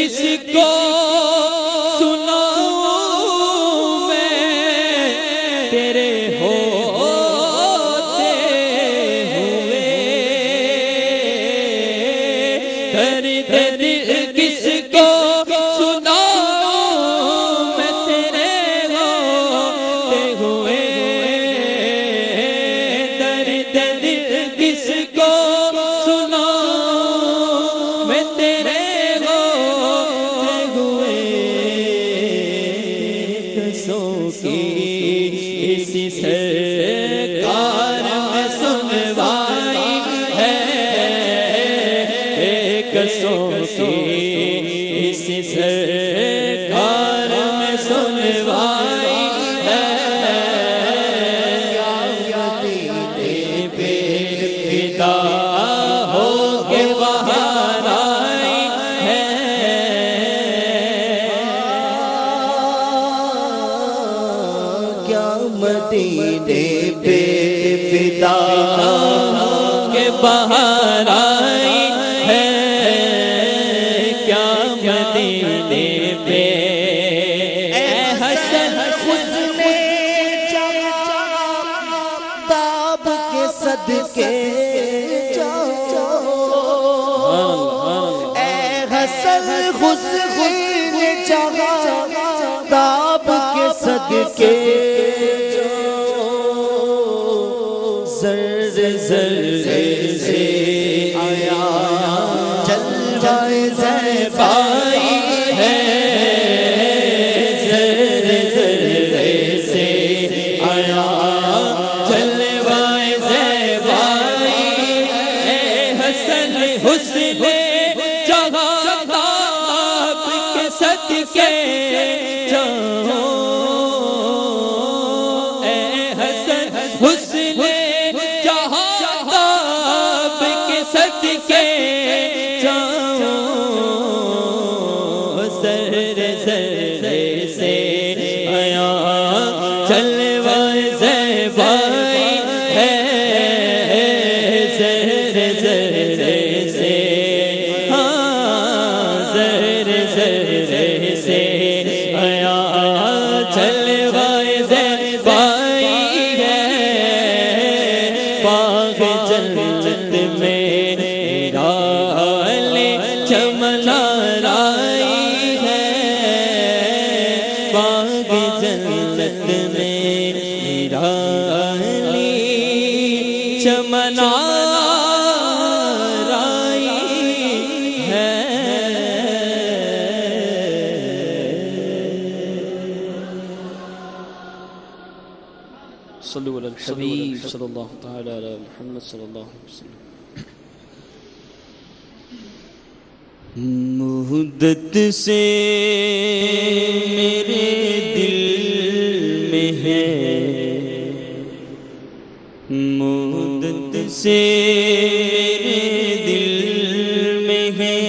کس کو سناؤں میں تیرے ہوتے ہوئے درد دل کس کو سناؤں میں تیرے ہوتے ہوئے درد دل کس کو سناؤں میں تیرے اسی سرکار میں سنوائی ہے قصوں کی اسی سرکار میں سنوائی ہے مدینے پہ فدا ہو کے باہر آئی ہے مدینے پہ فدا کے باہر آئی ہے کیا مدینے پہ اے حسن حسن تاب کے صدقے اے حسن حسن تاب کے صدقے ذرے سے آیا جلوہ زیبائی ہے ذرے سے آیا جلوہ زیبائی ہے حسن حسن جہاں تاب کے صدقے جاؤ اے حسن حسن صدقے جاؤں ذرے سے آیا جلوہ زیبائی ہے ذرے سے ہاں ذرے سے آیا جلوہ زیبائی ہے باغ جنت میں چمنا رائی ہے باغ جنت میں رائی چمنا رائی ہے صلو علی الحبیب صلی اللہ تعالی علی محمد صلی اللہ علیہ وسلم مدت سے میرے دل میں ہے مدت سے میرے دل میں ہے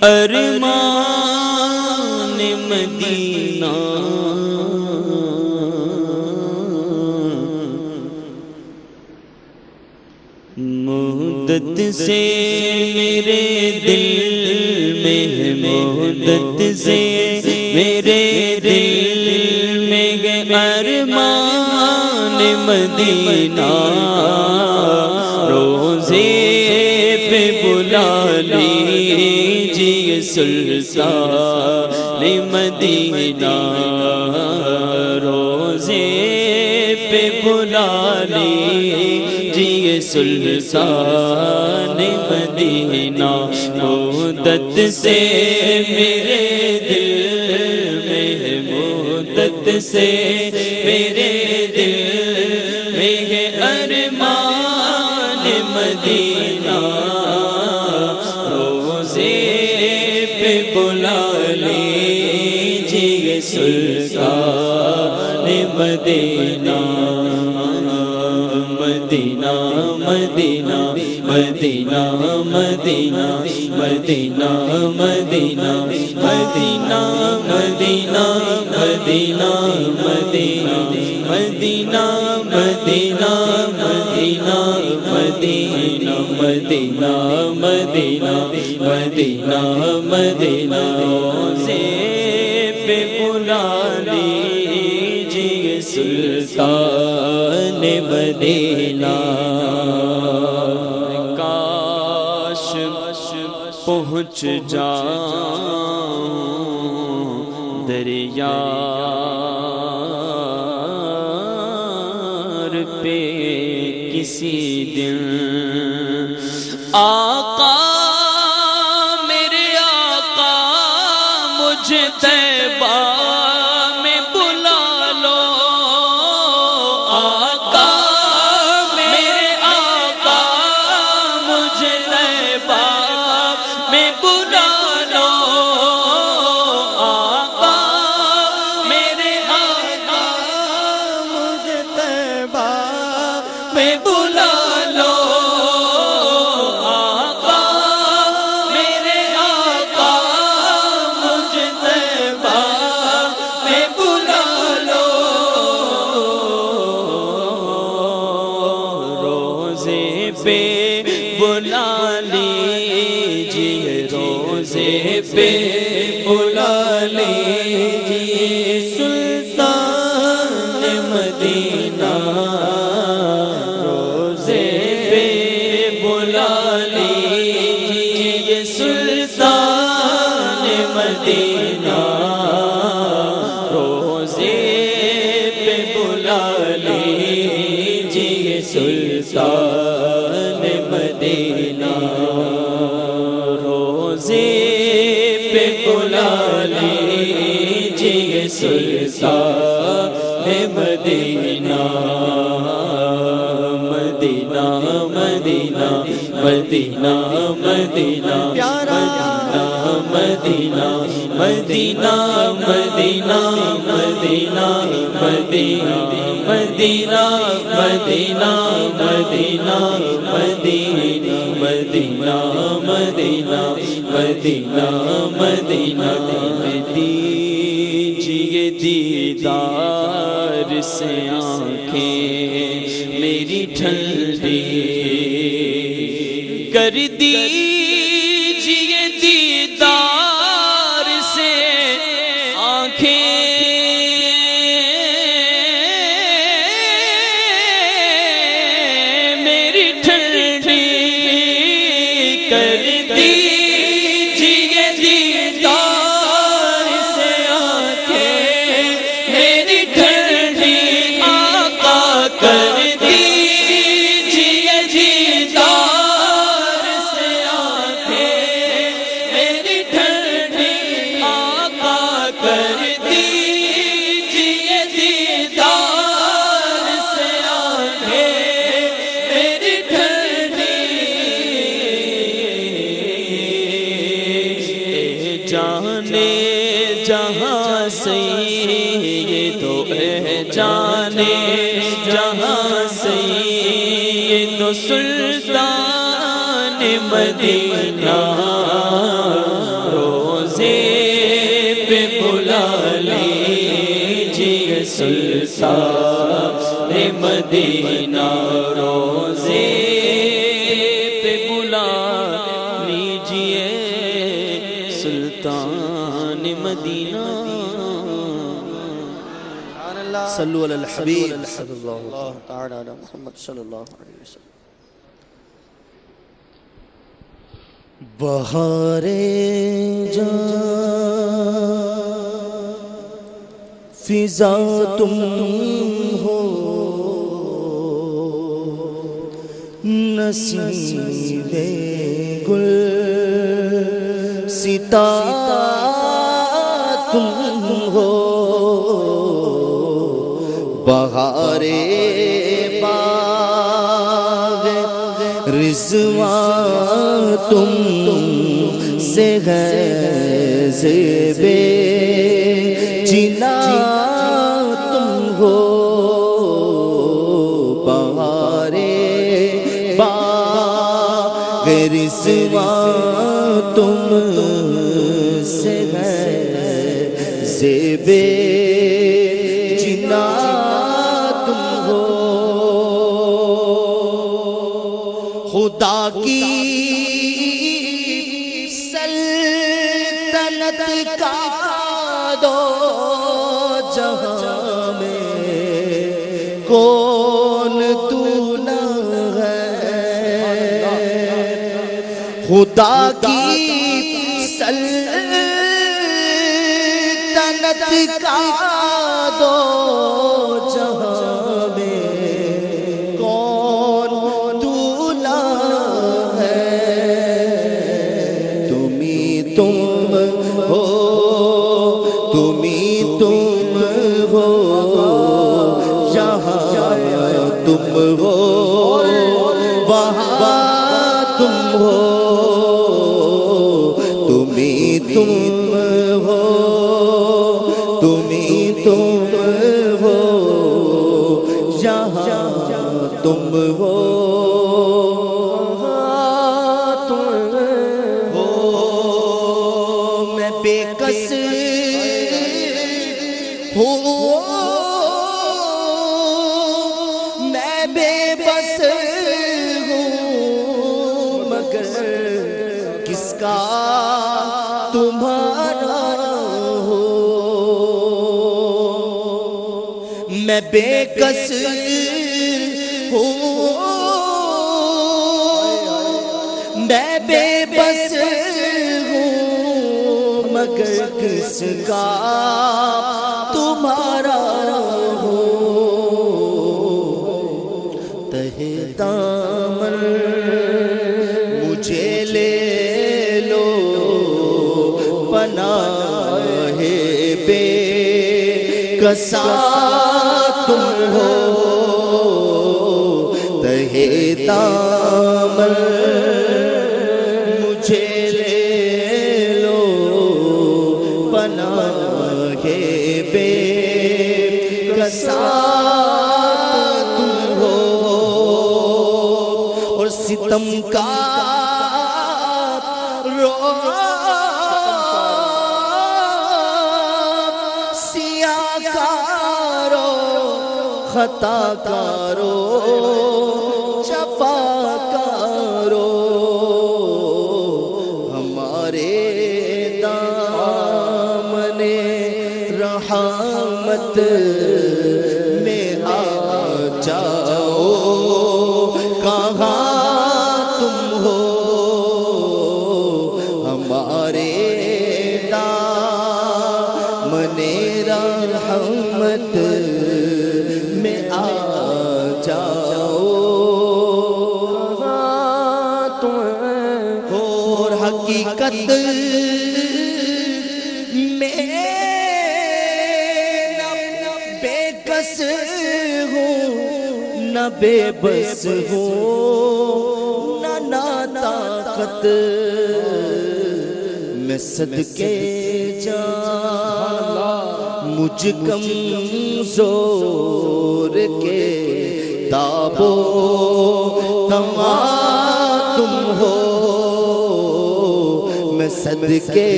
ارمان مدینہ مدت سے میرے دل میں مدت سے میرے دل میں ارمان مدینہ روزے پہ بلا لیجیے سلطان مدینہ روزے پہ بلا لیجیے سلطان مدینہ مدت سے میرے دل میں مدت سے میرے دل میں ارمان مدینہ روزے پہ بلا لیجیے سلطان مدینہ مدینہ مدینہ مدینہ مدینہ مدینہ مدینہ مدینہ مدینہ مدینہ مدینہ مدینہ مدینہ مدینہ مدینہ مدینہ مدینہ مدینہ مدینہ روزے پہ بلا لیجیے سلطان مدینہ کاش پہنچ جاؤں دریار پہ کسی دن آقا میرے آقا مجھے طیبہ میں بلا لو آقا میرے آقا مجھے طیبہ میں بلا لو آقا میرے آقا مجھے طیبہ میں بلا لو آقا میرے آقا مجھے طیبہ میں بلا لو روزے پہ بلا لیجیے روزے پہ بلا لیجیے سلطان مدینہ روزے پہ بلا لیجیے سلطان مدینہ روزے پہ بلا لیجیے سلطان مدینہ روزے پہ بلا لیجیے سلطان مدینہ مدینہ مدینہ مدینہ مدینہ پیارا مدینہ مدینہ مدینہ مدینہ مدینہ مدینہ مدینہ مدینہ مدینہ مدینہ مدینہ مدینہ مدینہ دیجیے دیدار سے آنکھیں میری ٹھنڈی کر دیجیے دیدار سے آنکھیں میری ٹھنڈی کر دیجیے دیدار سے آنکھیں میری ٹھنڈی آقا کر دیجیے دیدار سے آنکھیں میری ٹھنڈی آقا کر دیجیے دیدار سے آنکھیں میری ٹھنڈی جانے جہاں سے یہ تو ہے جانے جہاں سے یہ تو سلطان مدینہ روزے پہ بلا لیجیے سلطان مدینہ روزے پہ صلو علی الحبیب صلی اللہ تعالی علی محمد صلی اللہ علیہ وسلم. بہار جان فضا تم ہو، نصیب گل ستا تم ہو، بہار باغ رضوان تم سے ہے، زیب جنا تم ہو، بہار باغ رضوان تم سے ہے، زیب جنا تم ہو، خدا کی سلطنت کا دو جہاں میں کون دونا ہے، خدا کی سلطنت کا دو جہاں میں کون دونا ہے، تمہیں تم ہو، تمہیں تم ہو، یہاں تم ہو، وہاں تم ہو، تمہیں تم ہو، تمہیں تم ہو، یہاں تم ہو، میں بے کس ہوں، میں بے بس ہوں، مگر کس کا تمہارا ہو، میں بے کس ہوں، میں بے بس ہوں، مگر کس کا تمہارا ہو، تہے دامن مجھے لے لو، پناہ بے کسا تم ہو، تہے دامن مجھے لے لو، پناہ بے کسا تم ہو، اور ستم کا سیاہ کارو، خطا کارو، جفا کارو، ہمارے دامن رحمت میں آ جاؤ، کہاں تم ہو، ہمارے دامن رحمت میں آ جاؤ، اور حقیقت میں نہ بے کس ہوں، نہ بے بس ہوں، نہ ناطاقت، میں صدقے جان مجھ کمزور کے تابو تمام تم ہو، میں صدقے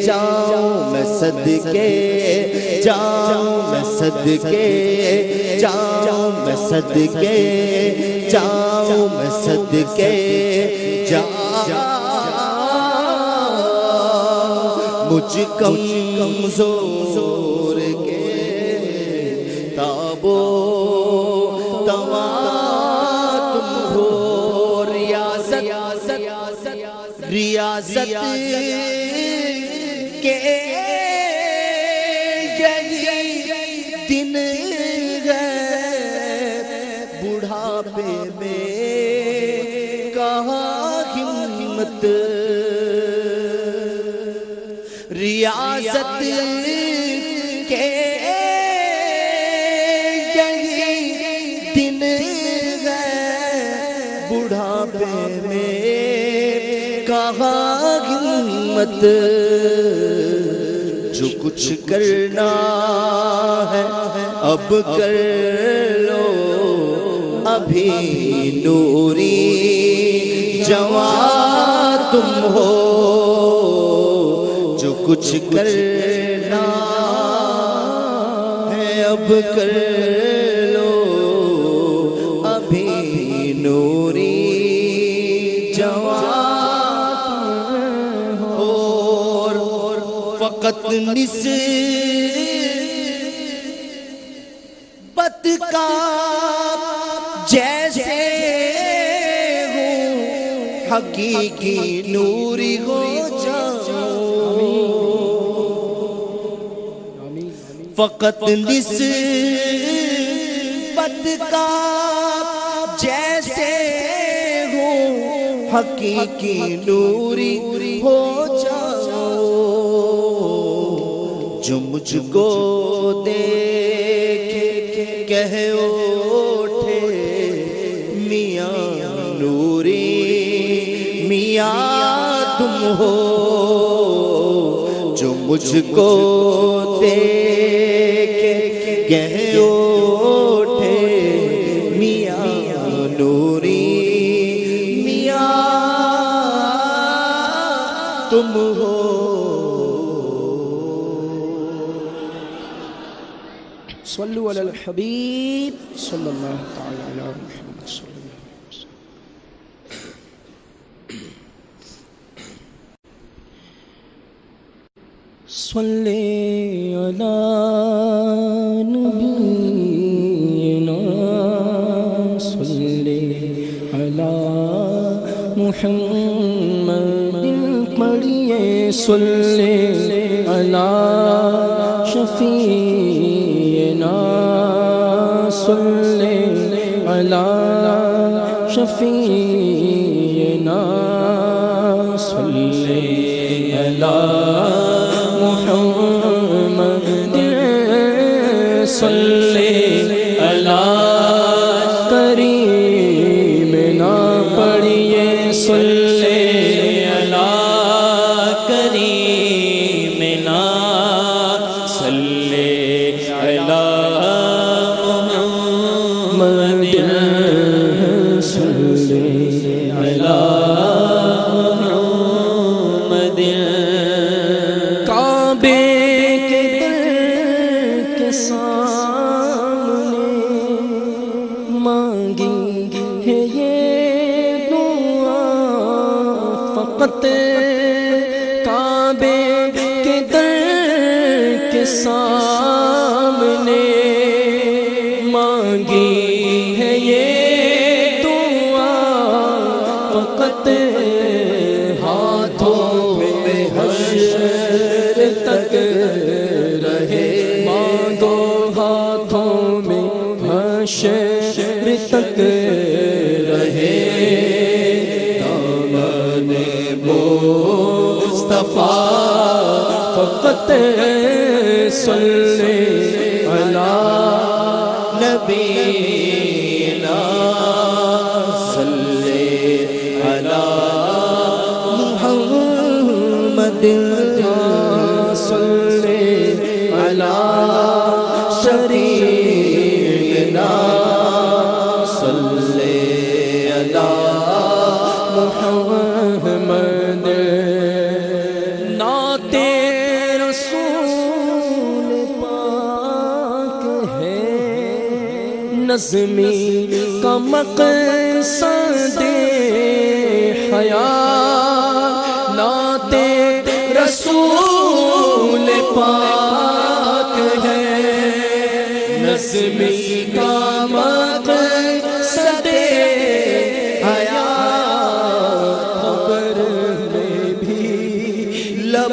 جاؤں، میں صدقے جاؤں، میں صدقے جاؤں، میں صدقے جاؤں، میں صدقے جاؤں، مجھ کمزور کے ریاضت کے یہی دن گئے بڑھاپے میں کہاں ہمت ریاضت کے یہی دن گئے بڑھاپے میں کہاں ہمت جو کچھ کرنا ہے اب کر لو ابھی نوری جوان تم ہو جو کچھ کرنا ہے اب کر لو ابھی نوری جوان اور فقط نسبت کا جیسے ہوں حقیقی نوری ہو فقط نسبت کا جیسے ہوں حقیقی نوری ہو جاؤ جو مجھ کو دیکھ کہے اٹھے میاں نوری میاں تم ہو جو مجھ کو دیکھ کہے اٹھے میاں نوری میاں تم ہو صلو علی الحبیب صلی اللہ تعالی علی محمد صلی اللہ علیہ وسلم. صلی علی نبینا صلی علی محمد پڑھیے صلی علی شفیعنا صلی علی شفیعنا صلی علی محمد صلی علی کریمنا پڑھیے صلی علی کریمنا صلی علی محمد صلی علی کعبے کے در کے سامنے مانگی ہے یہ دعا فقط ہاتھوں میں حشر تک رہے مانگو ہاتھوں میں حشر تک رہے مصطفیٰ فقط صلی علی نبینا صلی علی محمد صلی علی شریعنا صلی علی محمد نظمی کا مقصد حیات نعت رسول پاک ہے نظمی کا مقصد حیات خبر میں بھی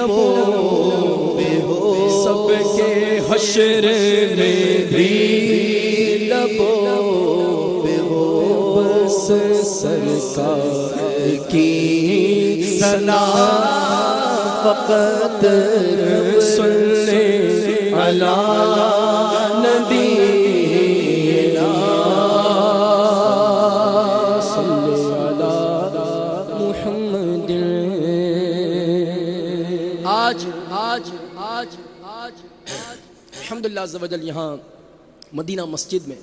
لبوں پہ ہو سب کے حشر میں بھی لبوں پہ ہو بس سرکار کی ثنا فقط صلی علی نبینا صلی علی محمد. آج الحمدللہ عز و جل یہاں مدینہ مسجد میں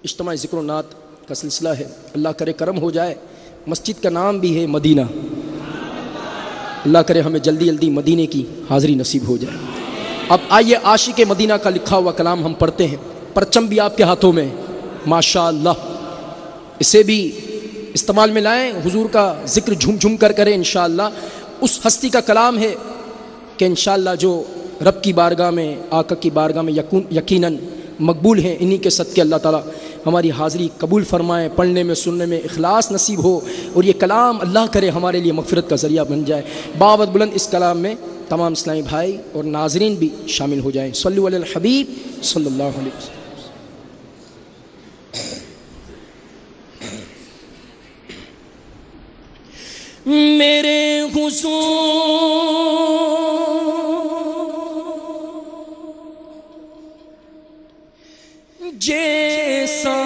اجتماع ذکر و نعت کا سلسلہ ہے. اللہ کرے کرم ہو جائے. مسجد کا نام بھی ہے مدینہ. اللہ کرے ہمیں جلدی جلدی مدینے کی حاضری نصیب ہو جائے. اب آئیے عاشق مدینہ کا لکھا ہوا کلام ہم پڑھتے ہیں. پرچم بھی آپ کے ہاتھوں میں ماشاءاللہ. اسے بھی استعمال میں لائیں. حضور کا ذکر جھوم جھوم کر کریں انشاءاللہ. اس ہستی کا کلام ہے کہ انشاءاللہ جو رب کی بارگاہ میں آقا کی بارگاہ میں یقیناً مقبول ہیں. انہی کے صدقے اللہ تعالیٰ ہماری حاضری قبول فرمائیں. پڑھنے میں سننے میں اخلاص نصیب ہو اور یہ کلام اللہ کرے ہمارے لیے مغفرت کا ذریعہ بن جائے. باوت بلند اس کلام میں تمام اسلامی بھائی اور ناظرین بھی شامل ہو جائیں. صلو علی الحبیب صلی اللہ علیہ وسلم. میرے حضور جیسا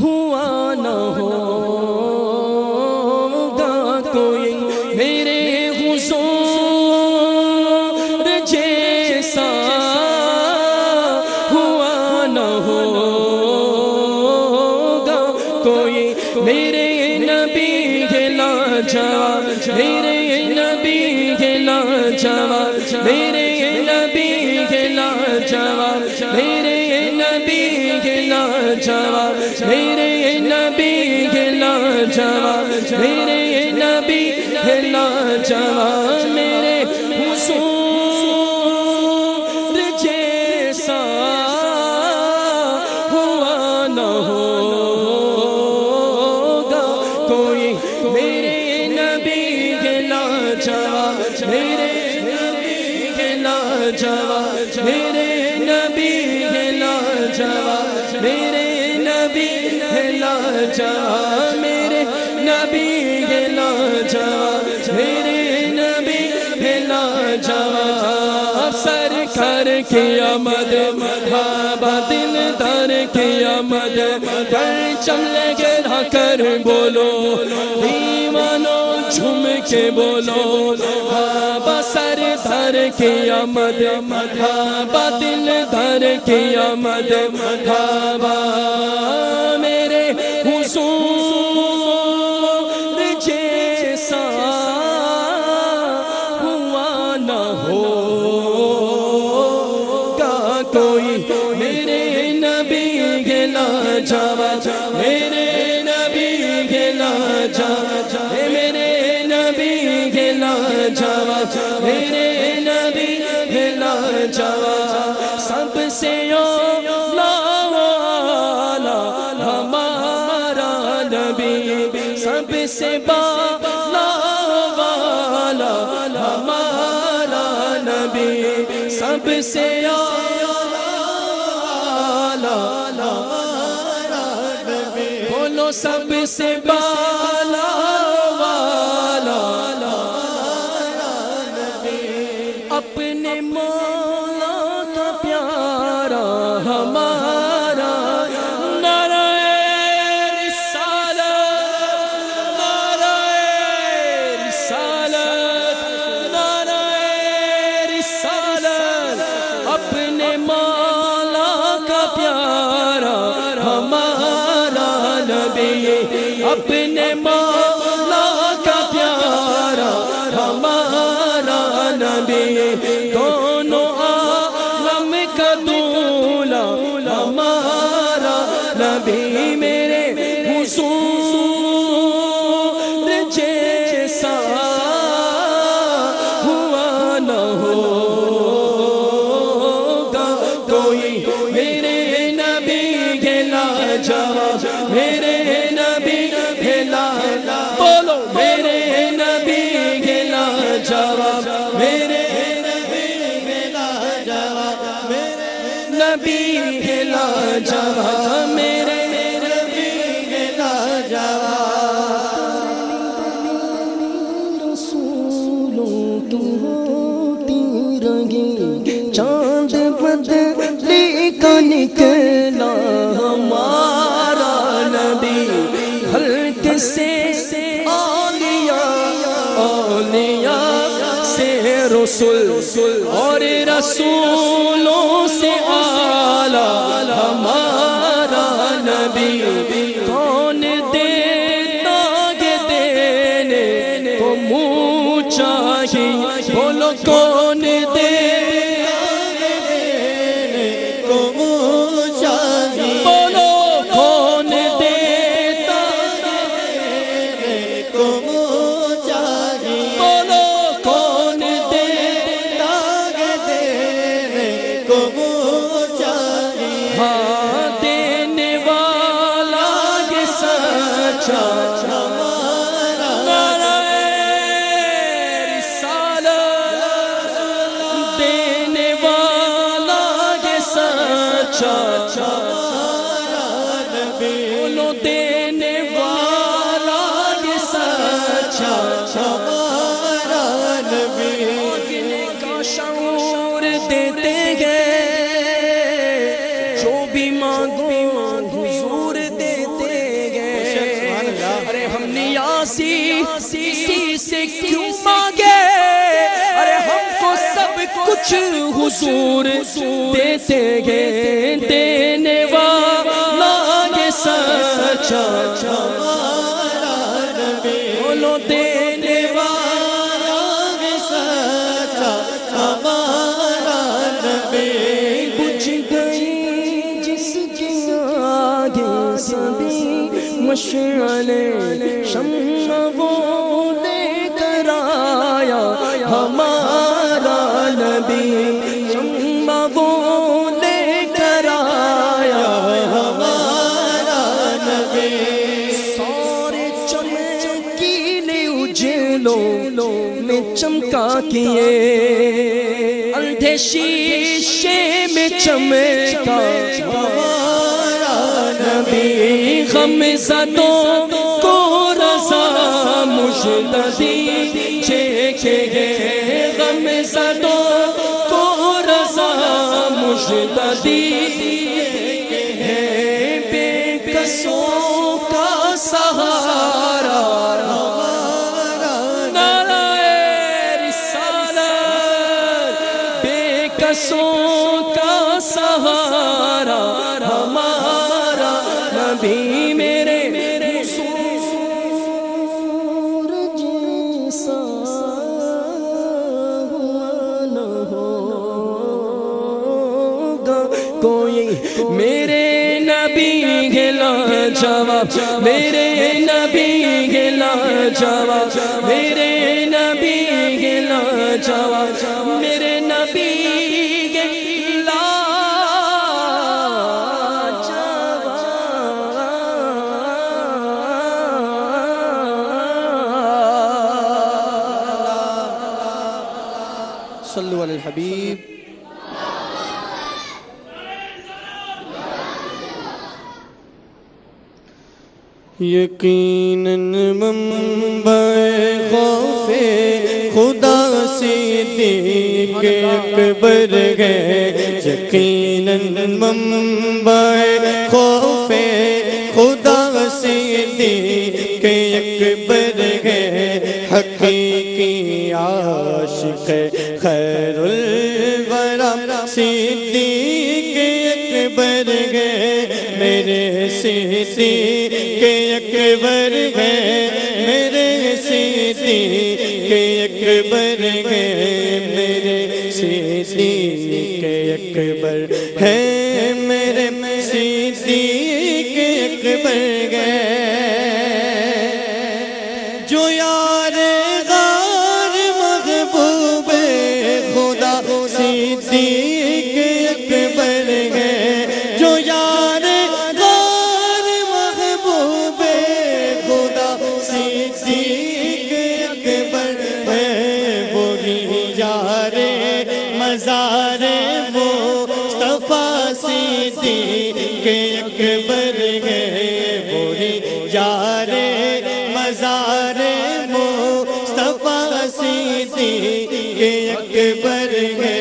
ہوا نہ ہوگا کوئی. میرے حضور جیسا ہوا نہ ہوگا کوئی. میرے نبی کے لاجواب میرے نبی کے لاجواب میرے نبی کے لاجواب میرے نبی کے لاجواب میرے نبی کے لاجواب میرے نبی کے لاجواب. میرے حضور جیسا ہوا نہ ہوگا کوئی. میرے نبی کے لاجواب میرے نبی کے لاجواب میرے نبی کے لاجواب میرے نبی کے لاجواب میرے نبی کے لاجواب میرے نبی کے لاجواب. سرکار کی آمد مرحبا دلدار کی آمد پرچم لے کے رہا کر بولو دیوانو جھوم کے بولو مرحبا سردار کی آمد مرحبا دلدار کی آمد مرحبا. میرے حضور جیسا ہوا نہ ہوگا کوئی. میرے نبی کے لاجواب میرے نبی کے لاجواب میرے نبی کے لاجواب میرے نبی کے لاجواب. سب سے اولا ہمارا نبی سب سے بالا والا ہمارا نبی سب سے اعلیٰ بولو سب سے بالا والا اپنے مولا کا پیارا ہمارا نعرہ رسالت نعرہ رسالت نعرہ رسالت اپنے مولا کا پیارا ہمارا نبی اپنے مولا کا پیارا ہمارا نبی دونوں عالم کا دولا ہمارا نبی. میرے حضور جیسا ہوا نہ ہوگا کوئی. میرے نبی کے لاجواب میرے نبی کے لاجواب نبی ہے لاجواب میرے نبی ہے لاجواب رسولوں کی ہوتی رہی چاند بدلی کا نکلا ہمارا نبی حلق سے اولیاء سے رسول اور رسولوں سے اعلیٰ ہمارا نبی کون دیتا ہے دینے کو منہ چاہیے بولو کون دیتا ہے دینے کو منہ چاہیے بولو کون دیتا ہے دینے کو منہ چاہیے بولو کون دیتا ہے دینے کو منہ چاہیے ہاں دینے والا یہ سچا ہمارا نعرہ رسالت دینے والا یہ سچا ہمارا نبی بولو دینے والا یہ سچا ہمارا نبی دینے کا شعور دیتے گئے جو بھی مانگو حضور دیتے گئے ارے ہم نیاسی سے کیوں مانگے ارے ہم کو سب کچھ حضور دیتے گئے دینے والا یہ سچا ہمارا نبی بولو دینے والا یہ سچا ہمارا نبی بجھ گئی جس کی آگے سبھی مشعلے شمع وہ لے کر آیا ہمارا نبی شمع وہ لے کر آیا ہمارا نبی سارے چمکیلے اجلوں میں چمکا کیے اندھے شیشے میں چمکا ہمارا نبی غم زدوں کو رضا مجددی چھے گئے غم زدوں کو رضا مجددی ہے بے کسوں کا سہارا ہمارا نعرہ رسالت بے کسوں کا سہارا ہمارا نبی میرے حضور جیسا ہوا نہ ہوگا کوئی میرے نبی ہے لاجواب میرے نبی ہے لاجواب میرے نبی ہے لاجواب میرے نبی ہے صلو علی الحبیب یقیناً منبع خوف خدا صدیق اکبر ہے یقیناً منبع خوف خدا صدیق اکبر ہے حقیقی عاشق خیر الورا صدیق اکبر ہے میرے صدیق اکبر ہے میرے صدیق اکبر ہے میرے صدیق اکبر ہے میرے صدیق اکبر ہے جو یار غار محبوب خدا صدیق اکبر ہے جو یار غار محبوب خدا صدیق اکبر ہے وہی یار مزار وہ مصطفیٰ صدیق اکبر ہے، وہی یار مزار مصطفیٰ صدیق اکبر ہے،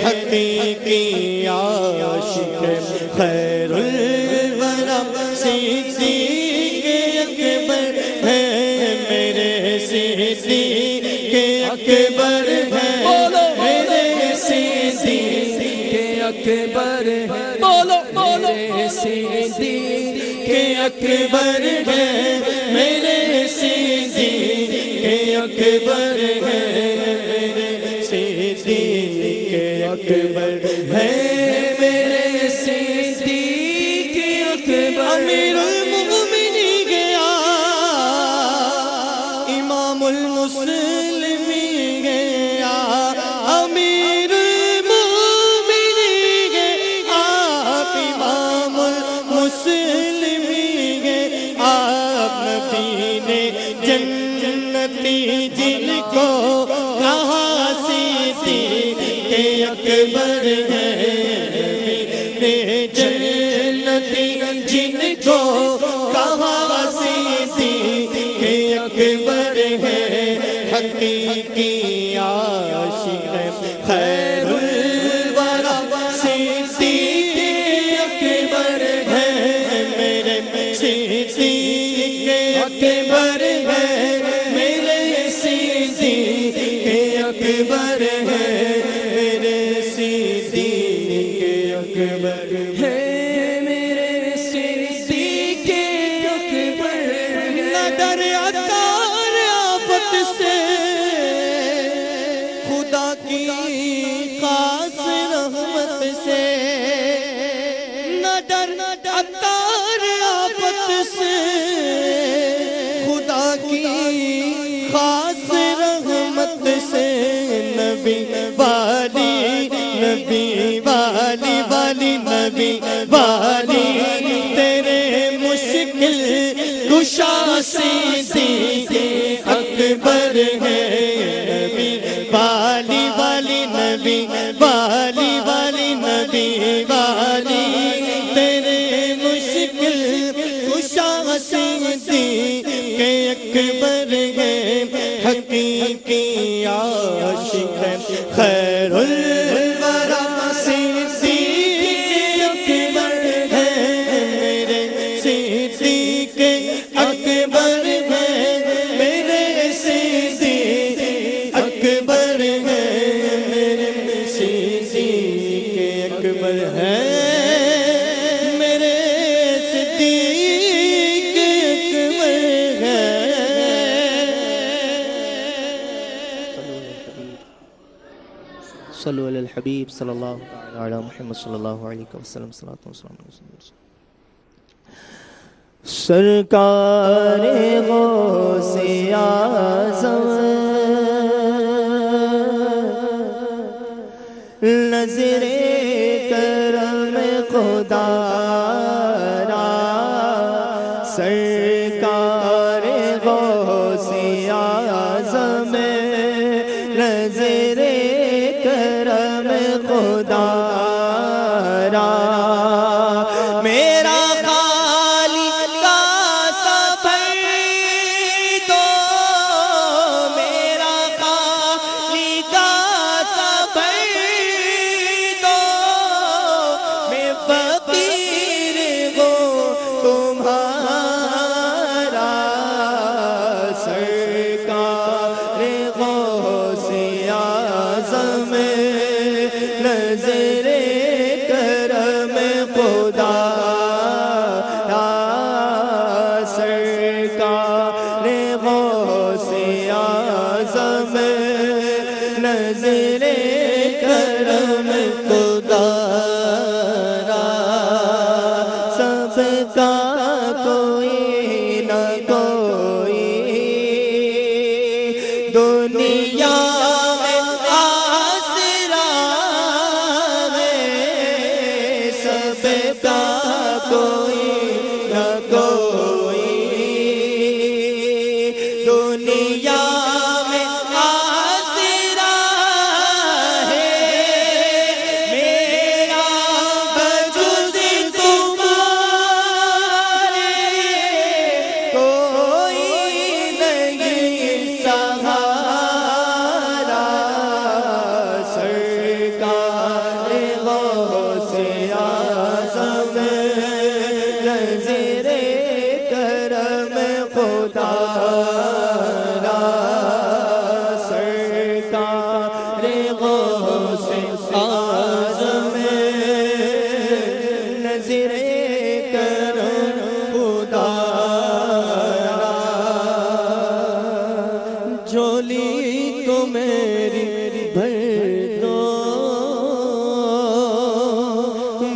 حقیقی عاشق خیر الورا صدیق اکبر ہے، میرے صدیق اکبر ہے، میرے صدیق اکبر ہے، بولو بولو میرے صدیق اکبر ہے، میرے صدیق اکبر ہے، میرے صدیق اکبر ہے، میرے صدیق اکبر۔ امیر المؤمنین گیا، امام المسلمین گیا، امیر المؤمنین گیا، آپ امام المسلمین گیا، آپ نبی نے جنتی جن کو کہا صدیق اکبر ہے، میرے جنتی جن کو کہا صدیق اکبر ہے، حقیقی عاشق خیر الورا صدیق اکبر ہے، میرے صدیق اکبر ہے، میرے صدیق اکبر ہے، میرے صدیق اکبر ہے، میرے صدیق اکبر ہے۔ نہ ڈر عطار آفت سے، خدا کی خاص رحمت سے، نہ ڈر عطار آفت سے، خدا کی خاص رحمت سے، نبی والی نبی والی والی نبی والی، تیرے مشکل کشا صدیق اکبر ہے، نبی والی والی نبی والی والی نبی والی، تیرے مشکل کشا صدیق اکبر ہے، حقیقی عاشق خیر الورا صدیق اکبر ہے، میرے صدیق اکبر ہے، میرے صدیق اکبر ہے، میرے صدیق اکبر ہے، میرے صدیق اکبر ہے۔ صلو علی الحبیب صلی اللہ تعالی علی محمد صلی اللہ علیہ وسلم، صلاۃ و سلام علیہ وسلم۔ سرکار غوث اعظم نظر کرم خدا را، سرکار غوث اعظم نظر کرم خدا را، میرا خالق کا سفر دو، میرا خالق کا سفر دو، میں فقیر ہوں تمہارا، سرکار غوث اعظم نظر کرم خدا را، سرکار غوث اعظم نظر کرم خدا را، سب کا کوئی نہ کوئی دنیا میں آسرا ہے، سب کا کوئی نہ کوئی دنیا میں آسرا ہے، میرا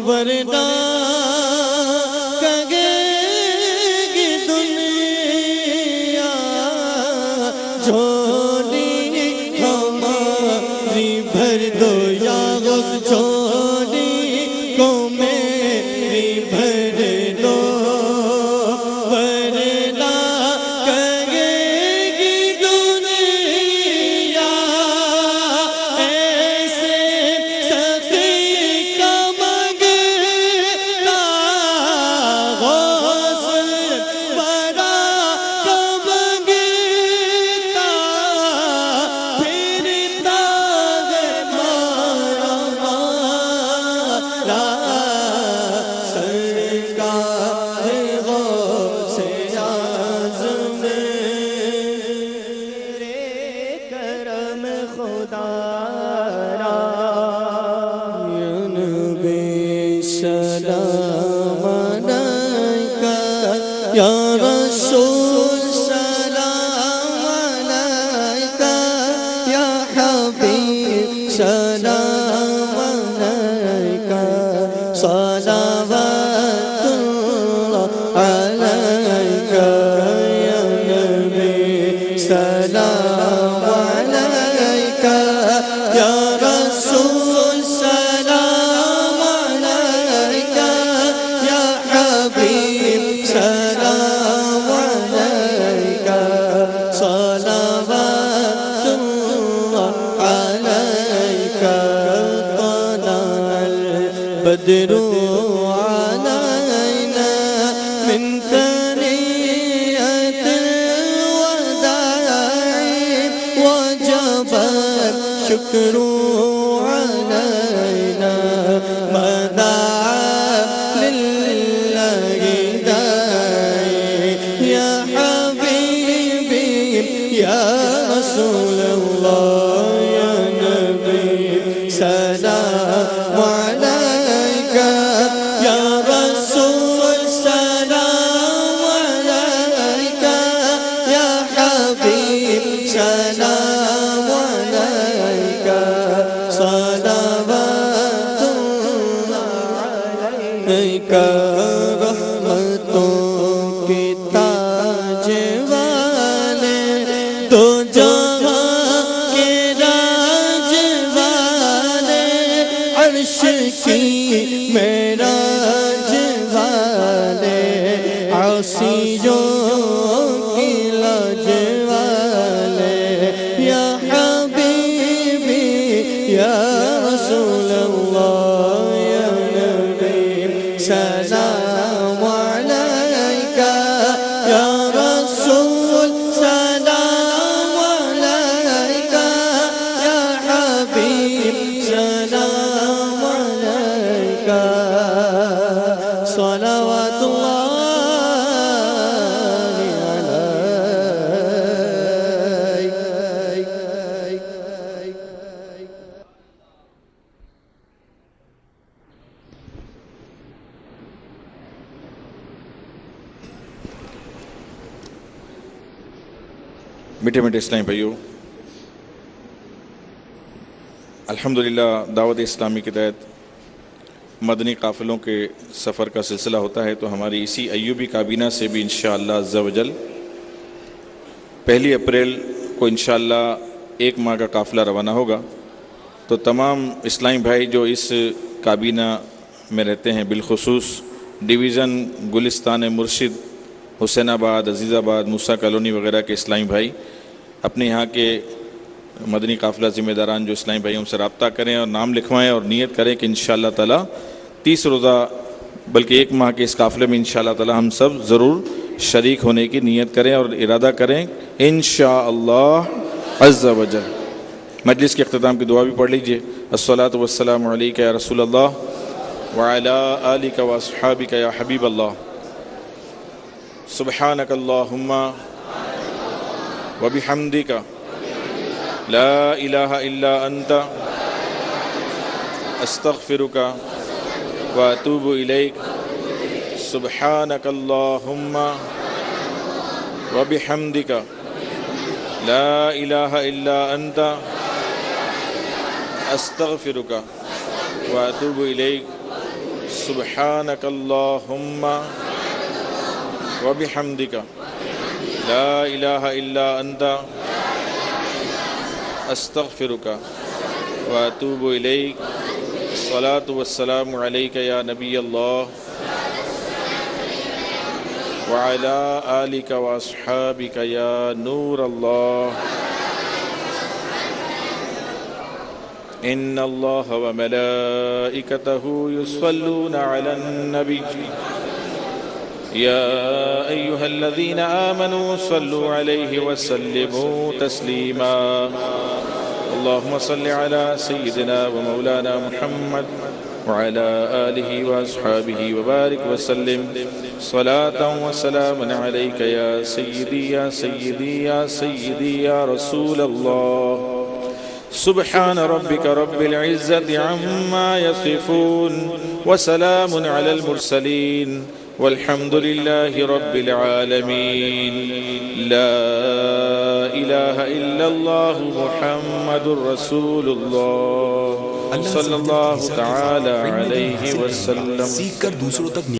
ورنہ کہے گی دنیا جھولی ہماری بھر دو یا غوث جھولی کو میری بھر دو ورنہ کہے گی دنیا ایسے سخی کا منگتا غوث برا کا منگتا پھرتا ہے مارا مارا سرکار غوث اعظم تیرے کرم خدا را یا نبی سلام علیکہ یا رسول سلام علیکہ یا حبیب سلام علیکہ صلوات اللہ علیکہ یا نبی سلام علیکہ یا رسول سلام علیکہ یا حبیب سلام علیکہ صلوات اللہ علیکہ طلع البدر علينا من ثنية الوداع وجب الشكر علينا ما دعا لله داعي يا حبيبي يا رسول الله يا نبي سلام عليك يا رسول سلام عليك يا حبيب سلام عليك صلوات الله عليك رحمتوں کی تاج والے دو جہاں کے راج والے عرش کی معراج والے عاصیوں کی لاج والے یا حبیبی یا رسول اللہ یا نبی سلام علیکہ یا رسول سلام علیکہ یا حبیب سلام علیکہ صلوات اللہ علیکہ. میٹھے میٹھے اسلامی بھائیوں، الحمدللہ دعوت اسلامی کے تحت مدنی قافلوں کے سفر کا سلسلہ ہوتا ہے، تو ہماری اسی ایوبی کابینہ سے بھی انشاءاللہ عز و جل 1 اپریل کو انشاءاللہ 1 ماہ کا قافلہ روانہ ہوگا. تو تمام اسلامی بھائی جو اس کابینہ میں رہتے ہیں، بالخصوص ڈویژن گلستان مرشد، حسین آباد، عزیز آباد، موسیٰ کالونی وغیرہ کے اسلامی بھائی اپنے یہاں کے مدنی قافلہ ذمہ داران جو اسلامی بھائیوں سے رابطہ کریں اور نام لکھوائیں اور نیت کریں کہ انشاءاللہ تعالی 30 روزہ بلکہ 1 ماہ کے اس قافلے میں انشاءاللہ تعالی ہم سب ضرور شریک ہونے کی نیت کریں اور ارادہ کریں انشاءاللہ عز و جل. مجلس کے اختتام کی دعا بھی پڑھ لیجئے. الصلاۃ والسلام علیک یا رسول اللہ وعلی آلک واصحابک یا حبیب اللہ. سبحانک اللہم وبحمدک لا الہ الا انت استغفرک واتوب الیک. سبحانک اللہم وبحمدک لا الہ الا انت استغفرک واتوب الیک. سبحانک اللہم وبحمدک لا الہ الا انت استغفرک واتوب الیک الصلاۃ والسلام علیک یا نبی اللہ وعلى آلك وأصحابك يا نور الله إن الله وملائكته يصلون على النبي يا أيها الذين آمنوا صلوا عليه وسلموا تسليما اللهم صل على سيدنا ومولانا محمد وعلى آله وأصحابه وبارك وسلم صلاة وسلام عليك يا سيدي يا سيدي يا سيدي يا رسول الله سبحان ربك رب العزة عما يصفون وسلام على المرسلين والحمد لله رب العالمين لا إله إلا الله محمد رسول الله صلی اللہ تعالی علیہ وسلم سیکھ کر دوسروں تک